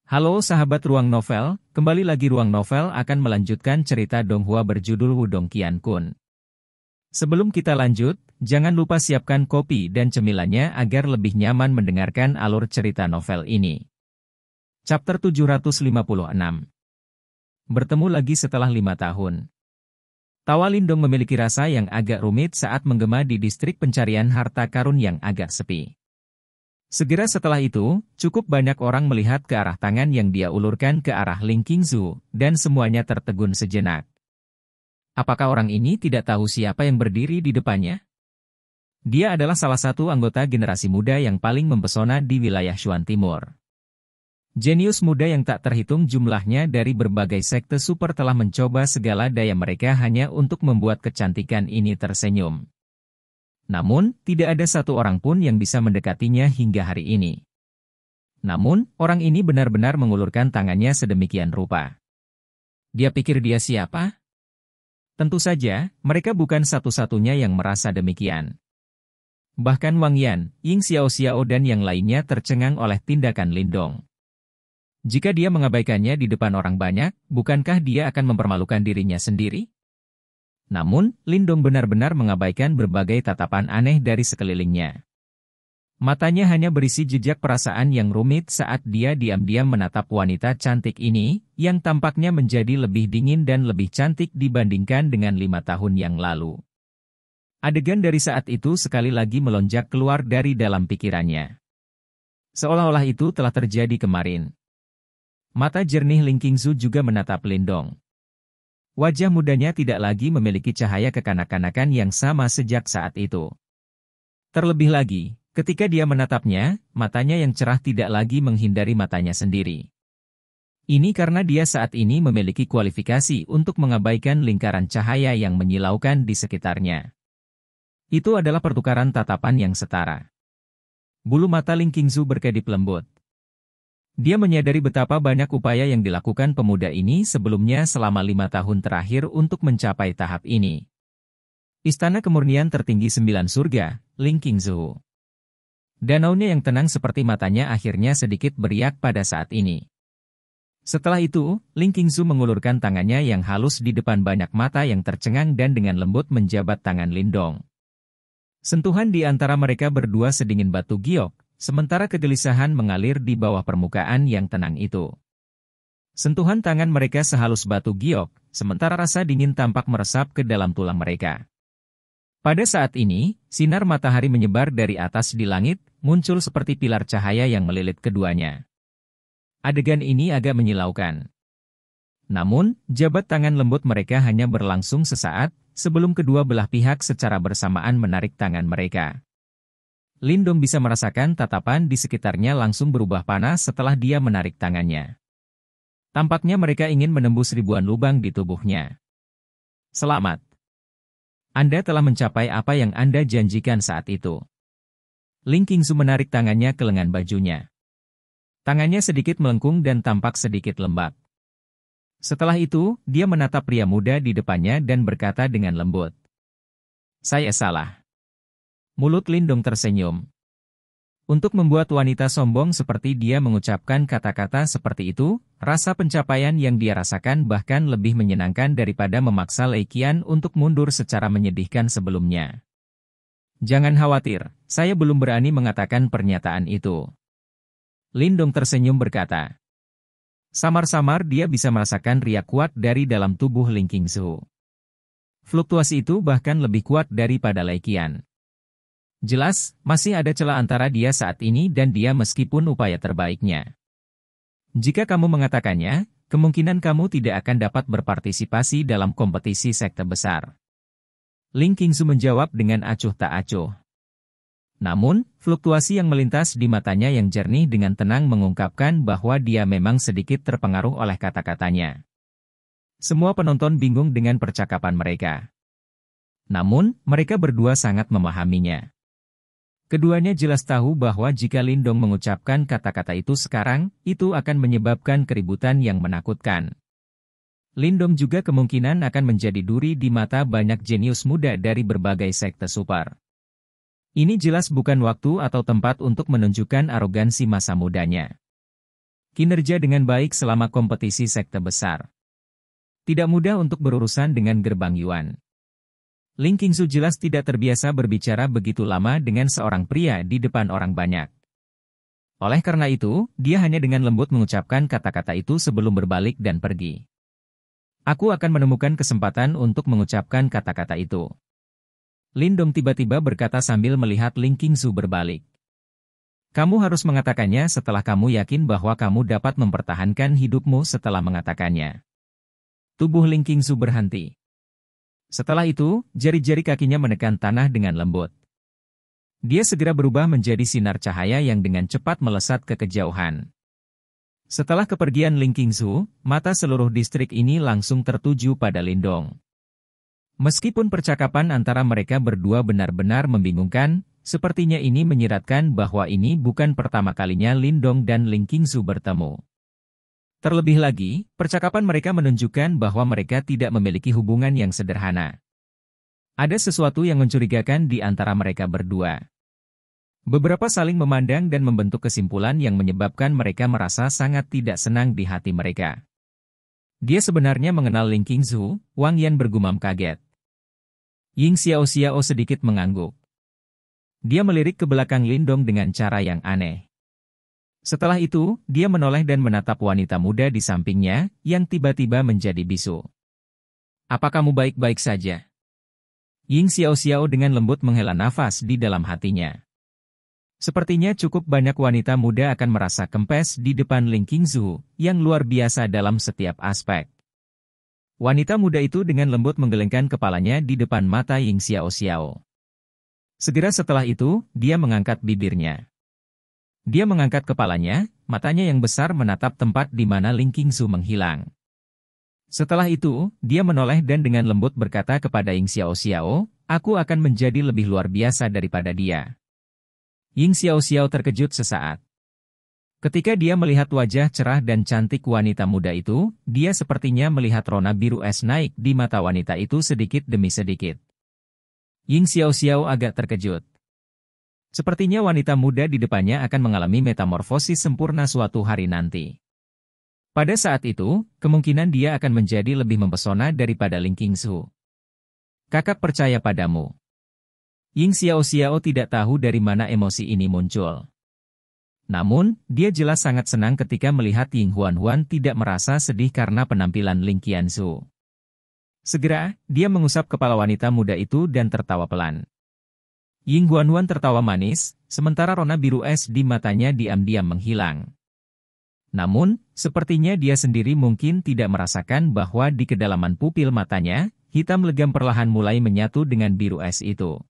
Halo sahabat Ruang Novel, kembali lagi Ruang Novel akan melanjutkan cerita Donghua berjudul Wudong Qiankun. Sebelum kita lanjut, jangan lupa siapkan kopi dan cemilannya agar lebih nyaman mendengarkan alur cerita novel ini. Chapter 756. Bertemu lagi setelah 5 tahun. Tawa Lindong memiliki rasa yang agak rumit saat menggema di distrik pencarian harta karun yang agak sepi. Segera setelah itu, cukup banyak orang melihat ke arah tangan yang dia ulurkan ke arah Ling Qingzu, dan semuanya tertegun sejenak. Apakah orang ini tidak tahu siapa yang berdiri di depannya? Dia adalah salah satu anggota generasi muda yang paling mempesona di wilayah Shuan Timur. Jenius muda yang tak terhitung jumlahnya dari berbagai sekte super telah mencoba segala daya mereka hanya untuk membuat kecantikan ini tersenyum. Namun, tidak ada satu orang pun yang bisa mendekatinya hingga hari ini. Namun, orang ini benar-benar mengulurkan tangannya sedemikian rupa. Dia pikir dia siapa? Tentu saja, mereka bukan satu-satunya yang merasa demikian. Bahkan Wang Yan, Ying Xiaoxiao dan yang lainnya tercengang oleh tindakan Lindong. Jika dia mengabaikannya di depan orang banyak, bukankah dia akan mempermalukan dirinya sendiri? Namun, Lindong benar-benar mengabaikan berbagai tatapan aneh dari sekelilingnya. Matanya hanya berisi jejak perasaan yang rumit saat dia diam-diam menatap wanita cantik ini, yang tampaknya menjadi lebih dingin dan lebih cantik dibandingkan dengan 5 tahun yang lalu. Adegan dari saat itu sekali lagi melonjak keluar dari dalam pikirannya. Seolah-olah itu telah terjadi kemarin. Mata jernih Ling Qingzu juga menatap Lindong. Wajah mudanya tidak lagi memiliki cahaya kekanak-kanakan yang sama sejak saat itu. Terlebih lagi, ketika dia menatapnya, matanya yang cerah tidak lagi menghindari matanya sendiri. Ini karena dia saat ini memiliki kualifikasi untuk mengabaikan lingkaran cahaya yang menyilaukan di sekitarnya. Itu adalah pertukaran tatapan yang setara. Bulu mata Ling Qingzu berkedip lembut. Dia menyadari betapa banyak upaya yang dilakukan pemuda ini sebelumnya selama 5 tahun terakhir untuk mencapai tahap ini. Istana kemurnian tertinggi 9 surga, Ling Qingzu. Danaunya yang tenang seperti matanya akhirnya sedikit beriak pada saat ini. Setelah itu, Ling Qingzu mengulurkan tangannya yang halus di depan banyak mata yang tercengang dan dengan lembut menjabat tangan Lindong. Sentuhan di antara mereka berdua sedingin batu giok, sementara kegelisahan mengalir di bawah permukaan yang tenang itu. Sentuhan tangan mereka sehalus batu giok, sementara rasa dingin tampak meresap ke dalam tulang mereka. Pada saat ini, sinar matahari menyebar dari atas di langit, muncul seperti pilar cahaya yang melilit keduanya. Adegan ini agak menyilaukan. Namun, jabat tangan lembut mereka hanya berlangsung sesaat, sebelum kedua belah pihak secara bersamaan menarik tangan mereka. Lindong bisa merasakan tatapan di sekitarnya langsung berubah panas setelah dia menarik tangannya. Tampaknya mereka ingin menembus ribuan lubang di tubuhnya. Selamat. Anda telah mencapai apa yang Anda janjikan saat itu. Ling Qingzu menarik tangannya ke lengan bajunya. Tangannya sedikit melengkung dan tampak sedikit lembab. Setelah itu, dia menatap pria muda di depannya dan berkata dengan lembut. Saya salah. Mulut Lindong tersenyum. Untuk membuat wanita sombong seperti dia mengucapkan kata-kata seperti itu, rasa pencapaian yang dia rasakan bahkan lebih menyenangkan daripada memaksa Lei Qian untuk mundur secara menyedihkan sebelumnya. Jangan khawatir, saya belum berani mengatakan pernyataan itu. Lindong tersenyum berkata. Samar-samar dia bisa merasakan riak kuat dari dalam tubuh Ling Qingzu. Fluktuasi itu bahkan lebih kuat daripada Lei Qian. Jelas, masih ada celah antara dia saat ini dan dia meskipun upaya terbaiknya. Jika kamu mengatakannya, kemungkinan kamu tidak akan dapat berpartisipasi dalam kompetisi sekte besar. Ling Qingzu menjawab dengan acuh tak acuh. Namun, fluktuasi yang melintas di matanya yang jernih dengan tenang mengungkapkan bahwa dia memang sedikit terpengaruh oleh kata-katanya. Semua penonton bingung dengan percakapan mereka. Namun, mereka berdua sangat memahaminya. Keduanya jelas tahu bahwa jika Lindong mengucapkan kata-kata itu sekarang, itu akan menyebabkan keributan yang menakutkan. Lindong juga kemungkinan akan menjadi duri di mata banyak jenius muda dari berbagai sekte super. Ini jelas bukan waktu atau tempat untuk menunjukkan arogansi masa mudanya. kinerja dengan baik selama kompetisi sekte besar. Tidak mudah untuk berurusan dengan gerbang Yuan. Ling Qingzu jelas tidak terbiasa berbicara begitu lama dengan seorang pria di depan orang banyak. Oleh karena itu, dia hanya dengan lembut mengucapkan kata-kata itu sebelum berbalik dan pergi. Aku akan menemukan kesempatan untuk mengucapkan kata-kata itu. Lin Dong tiba-tiba berkata sambil melihat Ling Qingzu berbalik. Kamu harus mengatakannya setelah kamu yakin bahwa kamu dapat mempertahankan hidupmu setelah mengatakannya. Tubuh Ling Qingzu berhenti. Setelah itu, jari-jari kakinya menekan tanah dengan lembut. Dia segera berubah menjadi sinar cahaya yang dengan cepat melesat ke kejauhan. Setelah kepergian Ling Qingzu, mata seluruh distrik ini langsung tertuju pada Lin Dong. Meskipun percakapan antara mereka berdua benar-benar membingungkan, sepertinya ini menyiratkan bahwa ini bukan pertama kalinya Lin Dong dan Ling Qingzu bertemu. Terlebih lagi, percakapan mereka menunjukkan bahwa mereka tidak memiliki hubungan yang sederhana. Ada sesuatu yang mencurigakan di antara mereka berdua. Beberapa saling memandang dan membentuk kesimpulan yang menyebabkan mereka merasa sangat tidak senang di hati mereka. Dia sebenarnya mengenal Ling Qingzu, Wang Yan bergumam kaget. Ying Xiao sedikit mengangguk. Dia melirik ke belakang Lin Dong dengan cara yang aneh. Setelah itu, dia menoleh dan menatap wanita muda di sampingnya, yang tiba-tiba menjadi bisu. Apa kamu baik-baik saja? Ying Xiao dengan lembut menghela nafas di dalam hatinya. Sepertinya cukup banyak wanita muda akan merasa kempes di depan Ling Qingzu, yang luar biasa dalam setiap aspek. Wanita muda itu dengan lembut menggelengkan kepalanya di depan mata Ying Xiao. Segera setelah itu, dia mengangkat bibirnya. Dia mengangkat kepalanya, matanya yang besar menatap tempat di mana Ling Qingzu menghilang. Setelah itu, dia menoleh dan dengan lembut berkata kepada Ying Xiao, aku akan menjadi lebih luar biasa daripada dia. Ying Xiao terkejut sesaat. Ketika dia melihat wajah cerah dan cantik wanita muda itu, dia sepertinya melihat rona biru es naik di mata wanita itu sedikit demi sedikit. Ying Xiao agak terkejut. Sepertinya wanita muda di depannya akan mengalami metamorfosis sempurna suatu hari nanti. Pada saat itu, kemungkinan dia akan menjadi lebih mempesona daripada Ling Qingzu. Kakak percaya padamu. Ying Xiao tidak tahu dari mana emosi ini muncul. Namun, dia jelas sangat senang ketika melihat Ying Huan tidak merasa sedih karena penampilan Ling Qianzu. Segera, dia mengusap kepala wanita muda itu dan tertawa pelan. Ying Huan tertawa manis, sementara rona biru es di matanya diam-diam menghilang. Namun, sepertinya dia sendiri mungkin tidak merasakan bahwa di kedalaman pupil matanya, hitam legam perlahan mulai menyatu dengan biru es itu.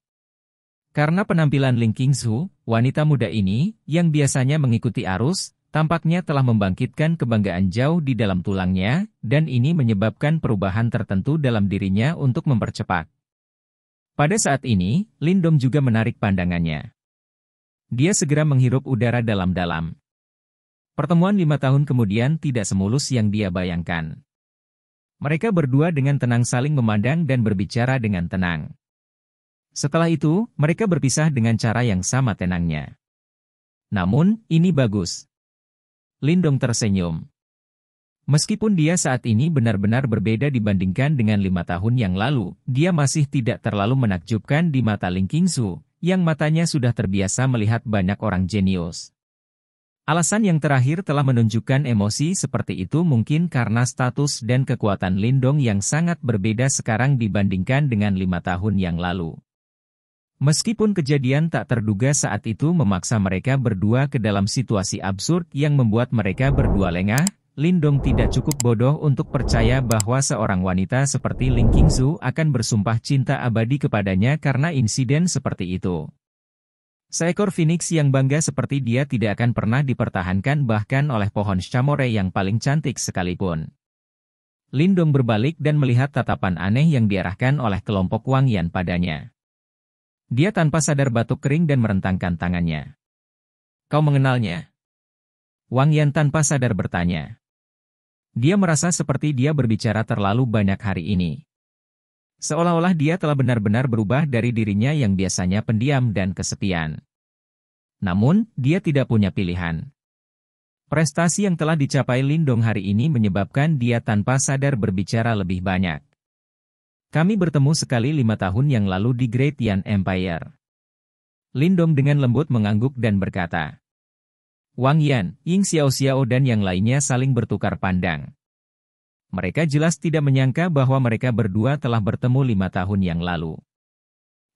Karena penampilan Ling Qingzu, wanita muda ini, yang biasanya mengikuti arus, tampaknya telah membangkitkan kebanggaan jauh di dalam tulangnya, dan ini menyebabkan perubahan tertentu dalam dirinya untuk mempercepat. Pada saat ini, Lin Dong juga menarik pandangannya. Dia segera menghirup udara dalam-dalam. Pertemuan 5 tahun kemudian tidak semulus yang dia bayangkan. Mereka berdua dengan tenang saling memandang dan berbicara dengan tenang. Setelah itu, mereka berpisah dengan cara yang sama tenangnya. Namun, ini bagus. Lin Dong tersenyum. Meskipun dia saat ini benar-benar berbeda dibandingkan dengan 5 tahun yang lalu, dia masih tidak terlalu menakjubkan di mata Ling Qingzu, yang matanya sudah terbiasa melihat banyak orang jenius. Alasan yang terakhir telah menunjukkan emosi seperti itu mungkin karena status dan kekuatan Lin Dong yang sangat berbeda sekarang dibandingkan dengan 5 tahun yang lalu. Meskipun kejadian tak terduga saat itu memaksa mereka berdua ke dalam situasi absurd yang membuat mereka berdua lengah, Lin Dong tidak cukup bodoh untuk percaya bahwa seorang wanita seperti Ling Qingzu akan bersumpah cinta abadi kepadanya karena insiden seperti itu. Seekor phoenix yang bangga seperti dia tidak akan pernah dipertahankan bahkan oleh pohon syamore yang paling cantik sekalipun. Lin Dong berbalik dan melihat tatapan aneh yang diarahkan oleh kelompok Wang Yan padanya. Dia tanpa sadar batuk kering dan merentangkan tangannya. Kau mengenalnya? Wang Yan tanpa sadar bertanya. Dia merasa seperti dia berbicara terlalu banyak hari ini. Seolah-olah dia telah benar-benar berubah dari dirinya yang biasanya pendiam dan kesepian. Namun, dia tidak punya pilihan. Prestasi yang telah dicapai Lindong hari ini menyebabkan dia tanpa sadar berbicara lebih banyak. Kami bertemu sekali 5 tahun yang lalu di Great Yan Empire. Lindong dengan lembut mengangguk dan berkata. Wang Yan, Ying Xiao-Xiao dan yang lainnya saling bertukar pandang. Mereka jelas tidak menyangka bahwa mereka berdua telah bertemu 5 tahun yang lalu.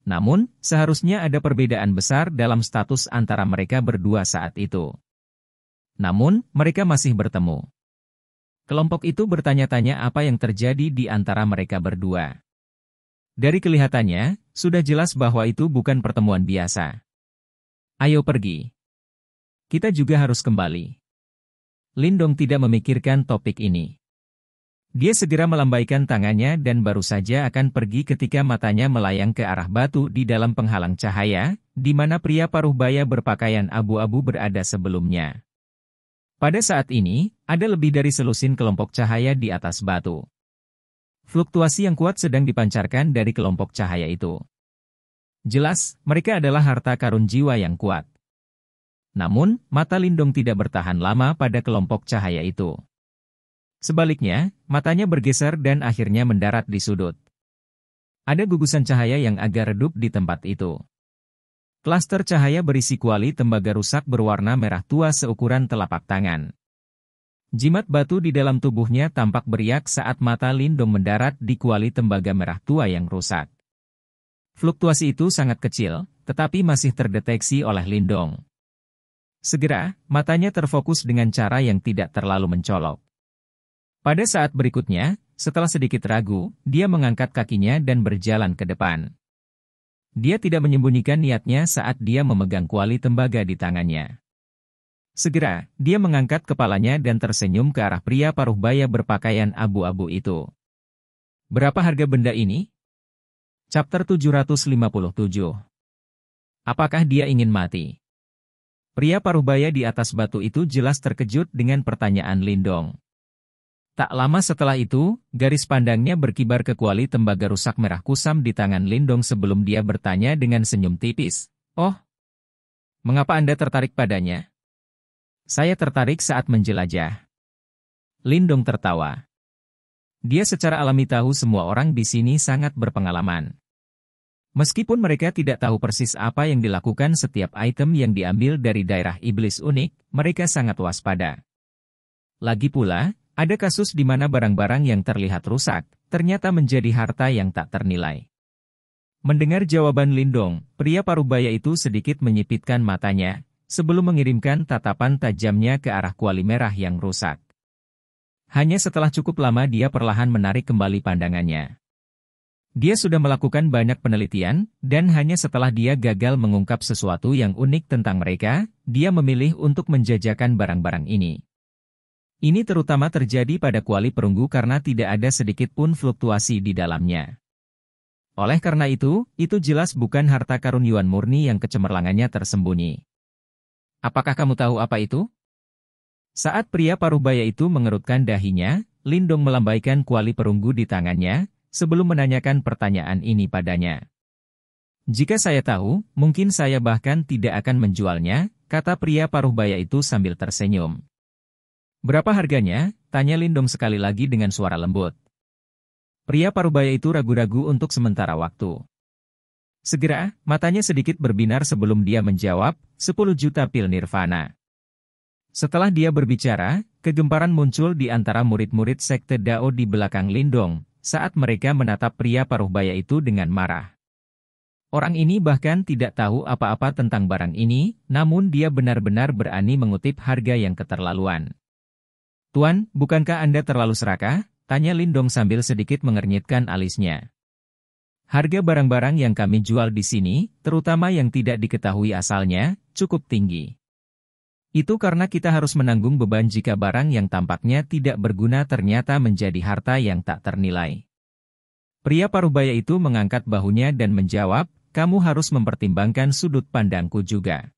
Namun, seharusnya ada perbedaan besar dalam status antara mereka berdua saat itu. Namun, mereka masih bertemu. Kelompok itu bertanya-tanya apa yang terjadi di antara mereka berdua. Dari kelihatannya, sudah jelas bahwa itu bukan pertemuan biasa. Ayo pergi. Kita juga harus kembali. Lindong tidak memikirkan topik ini. Dia segera melambaikan tangannya dan baru saja akan pergi ketika matanya melayang ke arah batu di dalam penghalang cahaya, di mana pria paruh baya berpakaian abu-abu berada sebelumnya. Pada saat ini, ada lebih dari selusin kelompok cahaya di atas batu. Fluktuasi yang kuat sedang dipancarkan dari kelompok cahaya itu. Jelas, mereka adalah harta karun jiwa yang kuat. Namun, mata Lindong tidak bertahan lama pada kelompok cahaya itu. Sebaliknya, matanya bergeser dan akhirnya mendarat di sudut. Ada gugusan cahaya yang agak redup di tempat itu. Klaster cahaya berisi kuali tembaga rusak berwarna merah tua seukuran telapak tangan. Jimat batu di dalam tubuhnya tampak beriak saat mata Lindong mendarat di kuali tembaga merah tua yang rusak. Fluktuasi itu sangat kecil, tetapi masih terdeteksi oleh Lindong. Segera, matanya terfokus dengan cara yang tidak terlalu mencolok. Pada saat berikutnya, setelah sedikit ragu, dia mengangkat kakinya dan berjalan ke depan. Dia tidak menyembunyikan niatnya saat dia memegang kuali tembaga di tangannya. Segera, dia mengangkat kepalanya dan tersenyum ke arah pria paruh baya berpakaian abu-abu itu. Berapa harga benda ini? Chapter 757. Apakah dia ingin mati? Pria paruh baya di atas batu itu jelas terkejut dengan pertanyaan Lindong. Tak lama setelah itu, garis pandangnya berkibar ke kuali tembaga rusak merah kusam di tangan Lindong sebelum dia bertanya dengan senyum tipis. Oh, mengapa Anda tertarik padanya? Saya tertarik saat menjelajah. Lindong tertawa. Dia secara alami tahu semua orang di sini sangat berpengalaman. Meskipun mereka tidak tahu persis apa yang dilakukan setiap item yang diambil dari daerah iblis unik, mereka sangat waspada. Lagi pula, ada kasus di mana barang-barang yang terlihat rusak, ternyata menjadi harta yang tak ternilai. Mendengar jawaban Lindong, pria paruh baya itu sedikit menyipitkan matanya, sebelum mengirimkan tatapan tajamnya ke arah kuali merah yang rusak. Hanya setelah cukup lama dia perlahan menarik kembali pandangannya. Dia sudah melakukan banyak penelitian, dan hanya setelah dia gagal mengungkap sesuatu yang unik tentang mereka, dia memilih untuk menjajakan barang-barang ini. Ini terutama terjadi pada kuali perunggu karena tidak ada sedikit pun fluktuasi di dalamnya. Oleh karena itu jelas bukan harta karun Yuan murni yang kecemerlangannya tersembunyi. Apakah kamu tahu apa itu? Saat pria paruh baya itu mengerutkan dahinya, Lindong melambaikan kuali perunggu di tangannya, sebelum menanyakan pertanyaan ini padanya. Jika saya tahu, mungkin saya bahkan tidak akan menjualnya, kata pria paruh baya itu sambil tersenyum. Berapa harganya? Tanya Lindong sekali lagi dengan suara lembut. Pria paruh baya itu ragu-ragu untuk sementara waktu. Segera, matanya sedikit berbinar sebelum dia menjawab, 10 juta pil nirvana. Setelah dia berbicara, kegemparan muncul di antara murid-murid sekte Dao di belakang Lindong, saat mereka menatap pria paruh baya itu dengan marah. Orang ini bahkan tidak tahu apa-apa tentang barang ini, namun dia benar-benar berani mengutip harga yang keterlaluan. Tuan, bukankah Anda terlalu serakah? Tanya Lindong sambil sedikit mengernyitkan alisnya. Harga barang-barang yang kami jual di sini, terutama yang tidak diketahui asalnya, cukup tinggi. Itu karena kita harus menanggung beban jika barang yang tampaknya tidak berguna ternyata menjadi harta yang tak ternilai. Pria paruh baya itu mengangkat bahunya dan menjawab, kamu harus mempertimbangkan sudut pandangku juga.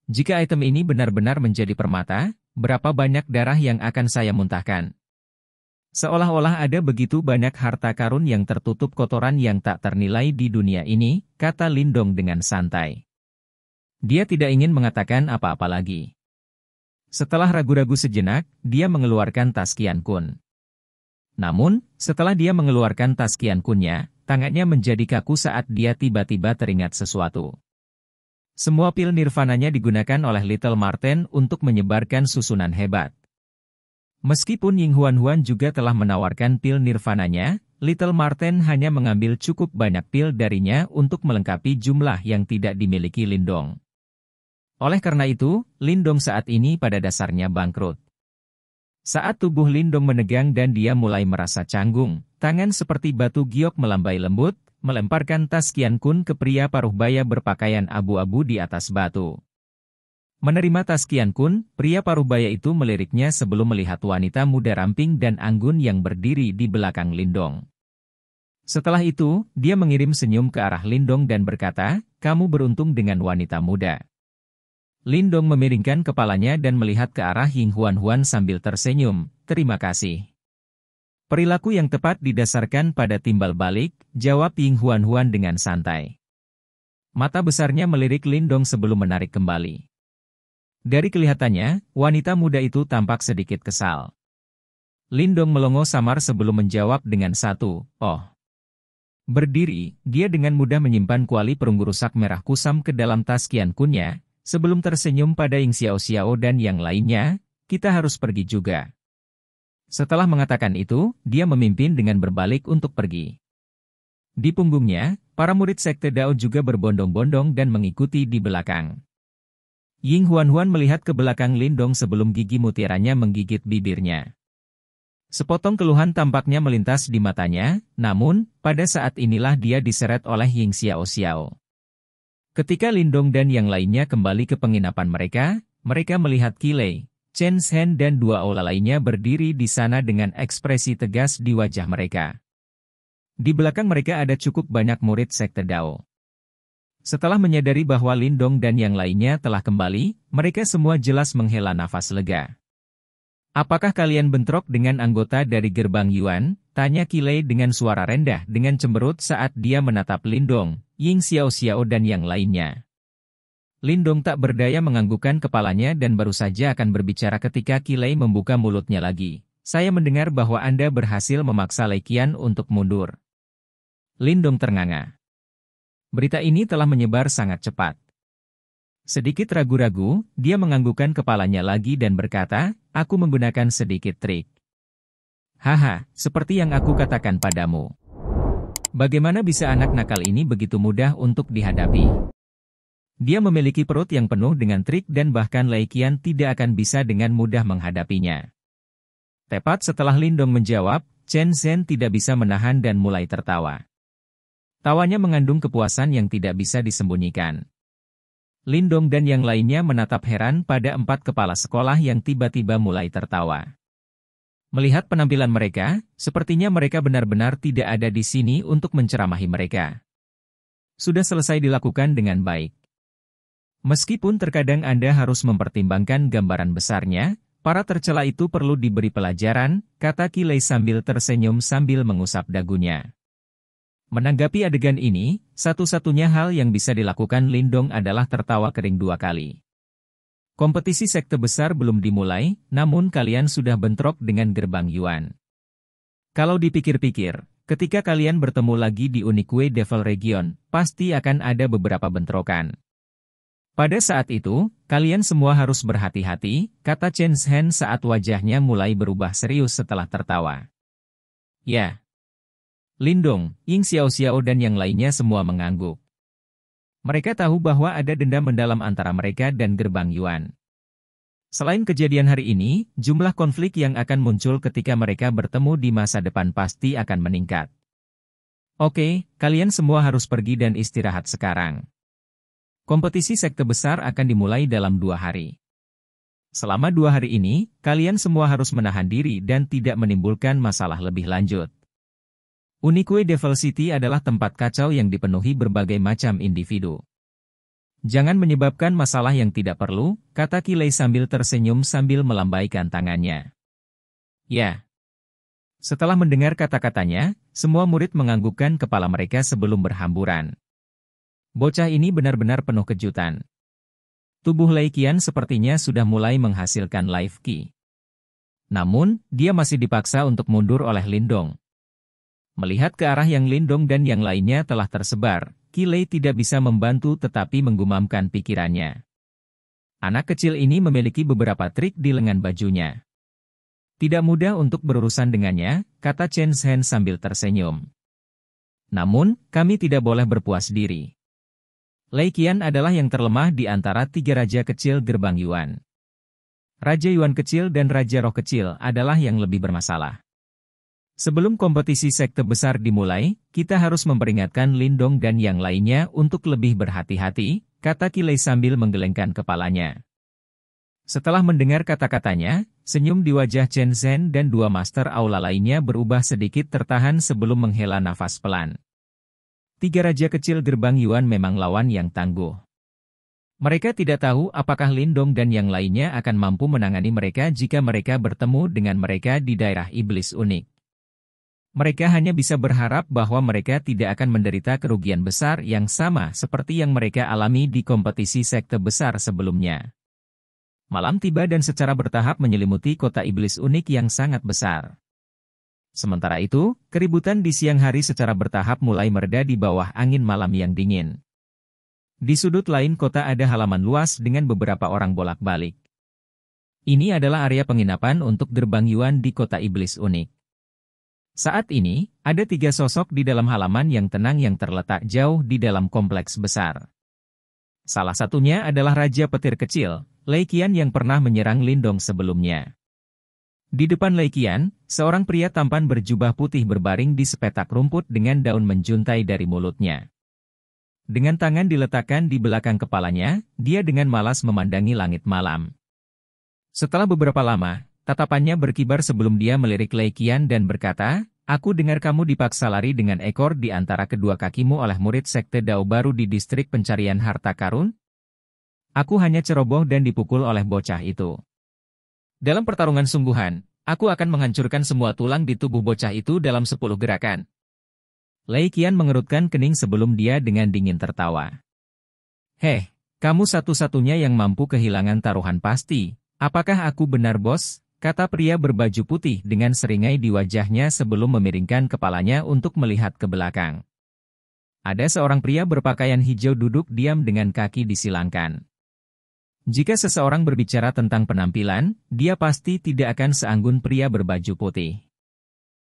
Jika item ini benar-benar menjadi permata, berapa banyak darah yang akan saya muntahkan? Seolah-olah ada begitu banyak harta karun yang tertutup kotoran yang tak ternilai di dunia ini, kata Lindong dengan santai. Dia tidak ingin mengatakan apa-apa lagi. Setelah ragu-ragu sejenak, dia mengeluarkan tas Qian Kun. Namun, setelah dia mengeluarkan tas Qian Kunnya, tangannya menjadi kaku saat dia tiba-tiba teringat sesuatu. Semua pil nirvananya digunakan oleh Little Marten untuk menyebarkan susunan hebat. Meskipun Ying Huan-Huan juga telah menawarkan pil nirvananya, Little Marten hanya mengambil cukup banyak pil darinya untuk melengkapi jumlah yang tidak dimiliki Lindong. Oleh karena itu, Lindong saat ini pada dasarnya bangkrut. Saat tubuh Lindong menegang dan dia mulai merasa canggung, tangan seperti batu giok melambai lembut, melemparkan tas Qian Kun ke pria paruh baya berpakaian abu-abu di atas batu. Menerima tas Qian Kun, pria paruh baya itu meliriknya sebelum melihat wanita muda ramping dan anggun yang berdiri di belakang Lindong. Setelah itu, dia mengirim senyum ke arah Lindong dan berkata, "Kamu beruntung dengan wanita muda." Lindong memiringkan kepalanya dan melihat ke arah Ying Huan-Huan sambil tersenyum, "Terima kasih." "Perilaku yang tepat didasarkan pada timbal balik," jawab Ying Huan-Huan dengan santai. Mata besarnya melirik Lindong sebelum menarik kembali. Dari kelihatannya, wanita muda itu tampak sedikit kesal. Lindong melongo samar sebelum menjawab dengan satu, "Oh." Berdiri, dia dengan mudah menyimpan kuali perunggu rusak merah kusam ke dalam tas Qian Kunnya, sebelum tersenyum pada Ying Xiao-Xiao dan yang lainnya, "Kita harus pergi juga." Setelah mengatakan itu, dia memimpin dengan berbalik untuk pergi. Di punggungnya, para murid Sekte Dao juga berbondong-bondong dan mengikuti di belakang. Ying Huan-Huan melihat ke belakang Lindong sebelum gigi mutiranya menggigit bibirnya. Sepotong keluhan tampaknya melintas di matanya, namun, pada saat inilah dia diseret oleh Ying Xiao-Xiao. Ketika Lindong dan yang lainnya kembali ke penginapan mereka, mereka melihat Qilei, Chen Zhen dan dua aula lainnya berdiri di sana dengan ekspresi tegas di wajah mereka. Di belakang mereka ada cukup banyak murid Sekte Dao. Setelah menyadari bahwa Lindong dan yang lainnya telah kembali, mereka semua jelas menghela nafas lega. "Apakah kalian bentrok dengan anggota dari gerbang Yuan?" tanya Qilei dengan suara rendah dengan cemberut saat dia menatap Lindong, Ying Xiao-Xiao dan yang lainnya. Lindong tak berdaya menganggukkan kepalanya dan baru saja akan berbicara ketika Qilei membuka mulutnya lagi. "Saya mendengar bahwa Anda berhasil memaksa Lei Qian untuk mundur." Lindong ternganga. Berita ini telah menyebar sangat cepat. Sedikit ragu-ragu, dia menganggukkan kepalanya lagi dan berkata, "Aku menggunakan sedikit trik." "Haha, seperti yang aku katakan padamu. Bagaimana bisa anak nakal ini begitu mudah untuk dihadapi? Dia memiliki perut yang penuh dengan trik dan bahkan Lei Qian tidak akan bisa dengan mudah menghadapinya." Tepat setelah Lindong menjawab, Chen Zhen tidak bisa menahan dan mulai tertawa. Tawanya mengandung kepuasan yang tidak bisa disembunyikan. Lindong dan yang lainnya menatap heran pada empat kepala sekolah yang tiba-tiba mulai tertawa. Melihat penampilan mereka, sepertinya mereka benar-benar tidak ada di sini untuk menceramahi mereka. Sudah selesai dilakukan dengan baik. Meskipun terkadang Anda harus mempertimbangkan gambaran besarnya, para tercela itu perlu diberi pelajaran, kata Qilei sambil tersenyum sambil mengusap dagunya. Menanggapi adegan ini, satu-satunya hal yang bisa dilakukan Lindong adalah tertawa kering 2 kali. Kompetisi sekte besar belum dimulai, namun kalian sudah bentrok dengan gerbang Yuan. Kalau dipikir-pikir, ketika kalian bertemu lagi di Unique Devil Region, pasti akan ada beberapa bentrokan. Pada saat itu, kalian semua harus berhati-hati, kata Chen Zhen saat wajahnya mulai berubah serius setelah tertawa. Ya. Lindong, Ying Xiao-Xiao dan yang lainnya semua mengangguk. Mereka tahu bahwa ada dendam mendalam antara mereka dan gerbang Yuan. Selain kejadian hari ini, jumlah konflik yang akan muncul ketika mereka bertemu di masa depan pasti akan meningkat. Oke, kalian semua harus pergi dan istirahat sekarang. Kompetisi sekte besar akan dimulai dalam 2 hari. Selama 2 hari ini, kalian semua harus menahan diri dan tidak menimbulkan masalah lebih lanjut. Unique Devil City adalah tempat kacau yang dipenuhi berbagai macam individu. Jangan menyebabkan masalah yang tidak perlu, kata Qilei sambil tersenyum sambil melambaikan tangannya. Ya. Setelah mendengar kata-katanya, semua murid menganggukkan kepala mereka sebelum berhamburan. Bocah ini benar-benar penuh kejutan. Tubuh Lei Qian sepertinya sudah mulai menghasilkan life ki. Namun, dia masih dipaksa untuk mundur oleh Lindong. Melihat ke arah yang Lindong dan yang lainnya telah tersebar, Qi Lei tidak bisa membantu tetapi menggumamkan pikirannya. Anak kecil ini memiliki beberapa trik di lengan bajunya. Tidak mudah untuk berurusan dengannya, kata Chen Zhen sambil tersenyum. Namun, kami tidak boleh berpuas diri. Lei Qian adalah yang terlemah di antara tiga raja kecil gerbang Yuan. Raja Yuan kecil dan Raja Roh kecil adalah yang lebih bermasalah. Sebelum kompetisi sekte besar dimulai, kita harus memperingatkan Lindong dan yang lainnya untuk lebih berhati-hati, kata Qi Lei sambil menggelengkan kepalanya. Setelah mendengar kata-katanya, senyum di wajah Chen Zhen dan dua master aula lainnya berubah sedikit tertahan sebelum menghela nafas pelan. Tiga raja kecil gerbang Yuan memang lawan yang tangguh. Mereka tidak tahu apakah Lindong dan yang lainnya akan mampu menangani mereka jika mereka bertemu dengan mereka di daerah iblis unik. Mereka hanya bisa berharap bahwa mereka tidak akan menderita kerugian besar yang sama seperti yang mereka alami di kompetisi sekte besar sebelumnya. Malam tiba dan secara bertahap menyelimuti kota iblis unik yang sangat besar. Sementara itu, keributan di siang hari secara bertahap mulai mereda di bawah angin malam yang dingin. Di sudut lain kota ada halaman luas dengan beberapa orang bolak-balik. Ini adalah area penginapan untuk gerbang Yuan di kota iblis unik. Saat ini, ada tiga sosok di dalam halaman yang tenang yang terletak jauh di dalam kompleks besar. Salah satunya adalah Raja Petir Kecil, Lei Qian yang pernah menyerang Lindong sebelumnya. Di depan Lei Qian, seorang pria tampan berjubah putih berbaring di sepetak rumput dengan daun menjuntai dari mulutnya. Dengan tangan diletakkan di belakang kepalanya, dia dengan malas memandangi langit malam. Setelah beberapa lama, tatapannya berkibar sebelum dia melirik Lei Qian dan berkata, "Aku dengar kamu dipaksa lari dengan ekor di antara kedua kakimu oleh murid sekte Dao baru di distrik pencarian harta karun? Aku hanya ceroboh dan dipukul oleh bocah itu. Dalam pertarungan sungguhan, aku akan menghancurkan semua tulang di tubuh bocah itu dalam 10 gerakan." Lei Qian mengerutkan kening sebelum dia dengan dingin tertawa. "Heh, kamu satu-satunya yang mampu kehilangan taruhan pasti. Apakah aku benar bos?" kata pria berbaju putih dengan seringai di wajahnya sebelum memiringkan kepalanya untuk melihat ke belakang. Ada seorang pria berpakaian hijau duduk diam dengan kaki disilangkan. Jika seseorang berbicara tentang penampilan, dia pasti tidak akan seanggun pria berbaju putih.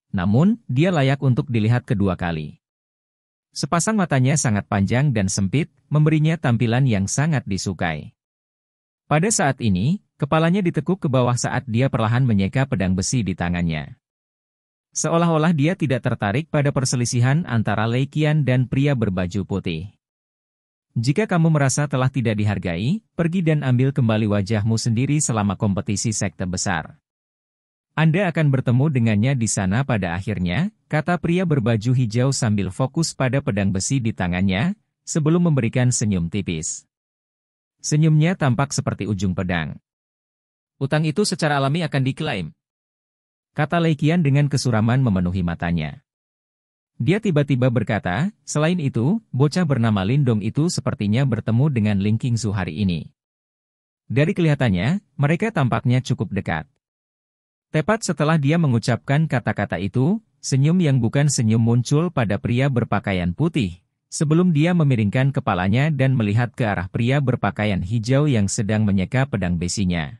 Namun, dia layak untuk dilihat kedua kali. Sepasang matanya sangat panjang dan sempit, memberinya tampilan yang sangat disukai. Pada saat ini, kepalanya ditekuk ke bawah saat dia perlahan menyeka pedang besi di tangannya. Seolah-olah dia tidak tertarik pada perselisihan antara Lei Qian dan pria berbaju putih. "Jika kamu merasa telah tidak dihargai, pergi dan ambil kembali wajahmu sendiri selama kompetisi sekte besar. Anda akan bertemu dengannya di sana pada akhirnya," kata pria berbaju hijau sambil fokus pada pedang besi di tangannya, sebelum memberikan senyum tipis. Senyumnya tampak seperti ujung pedang. "Utang itu secara alami akan diklaim," kata Lei Qian dengan kesuraman memenuhi matanya. Dia tiba-tiba berkata, "Selain itu, bocah bernama Lindong itu sepertinya bertemu dengan Ling Qingzu hari ini. Dari kelihatannya, mereka tampaknya cukup dekat." Tepat setelah dia mengucapkan kata-kata itu, senyum yang bukan senyum muncul pada pria berpakaian putih, sebelum dia memiringkan kepalanya dan melihat ke arah pria berpakaian hijau yang sedang menyeka pedang besinya.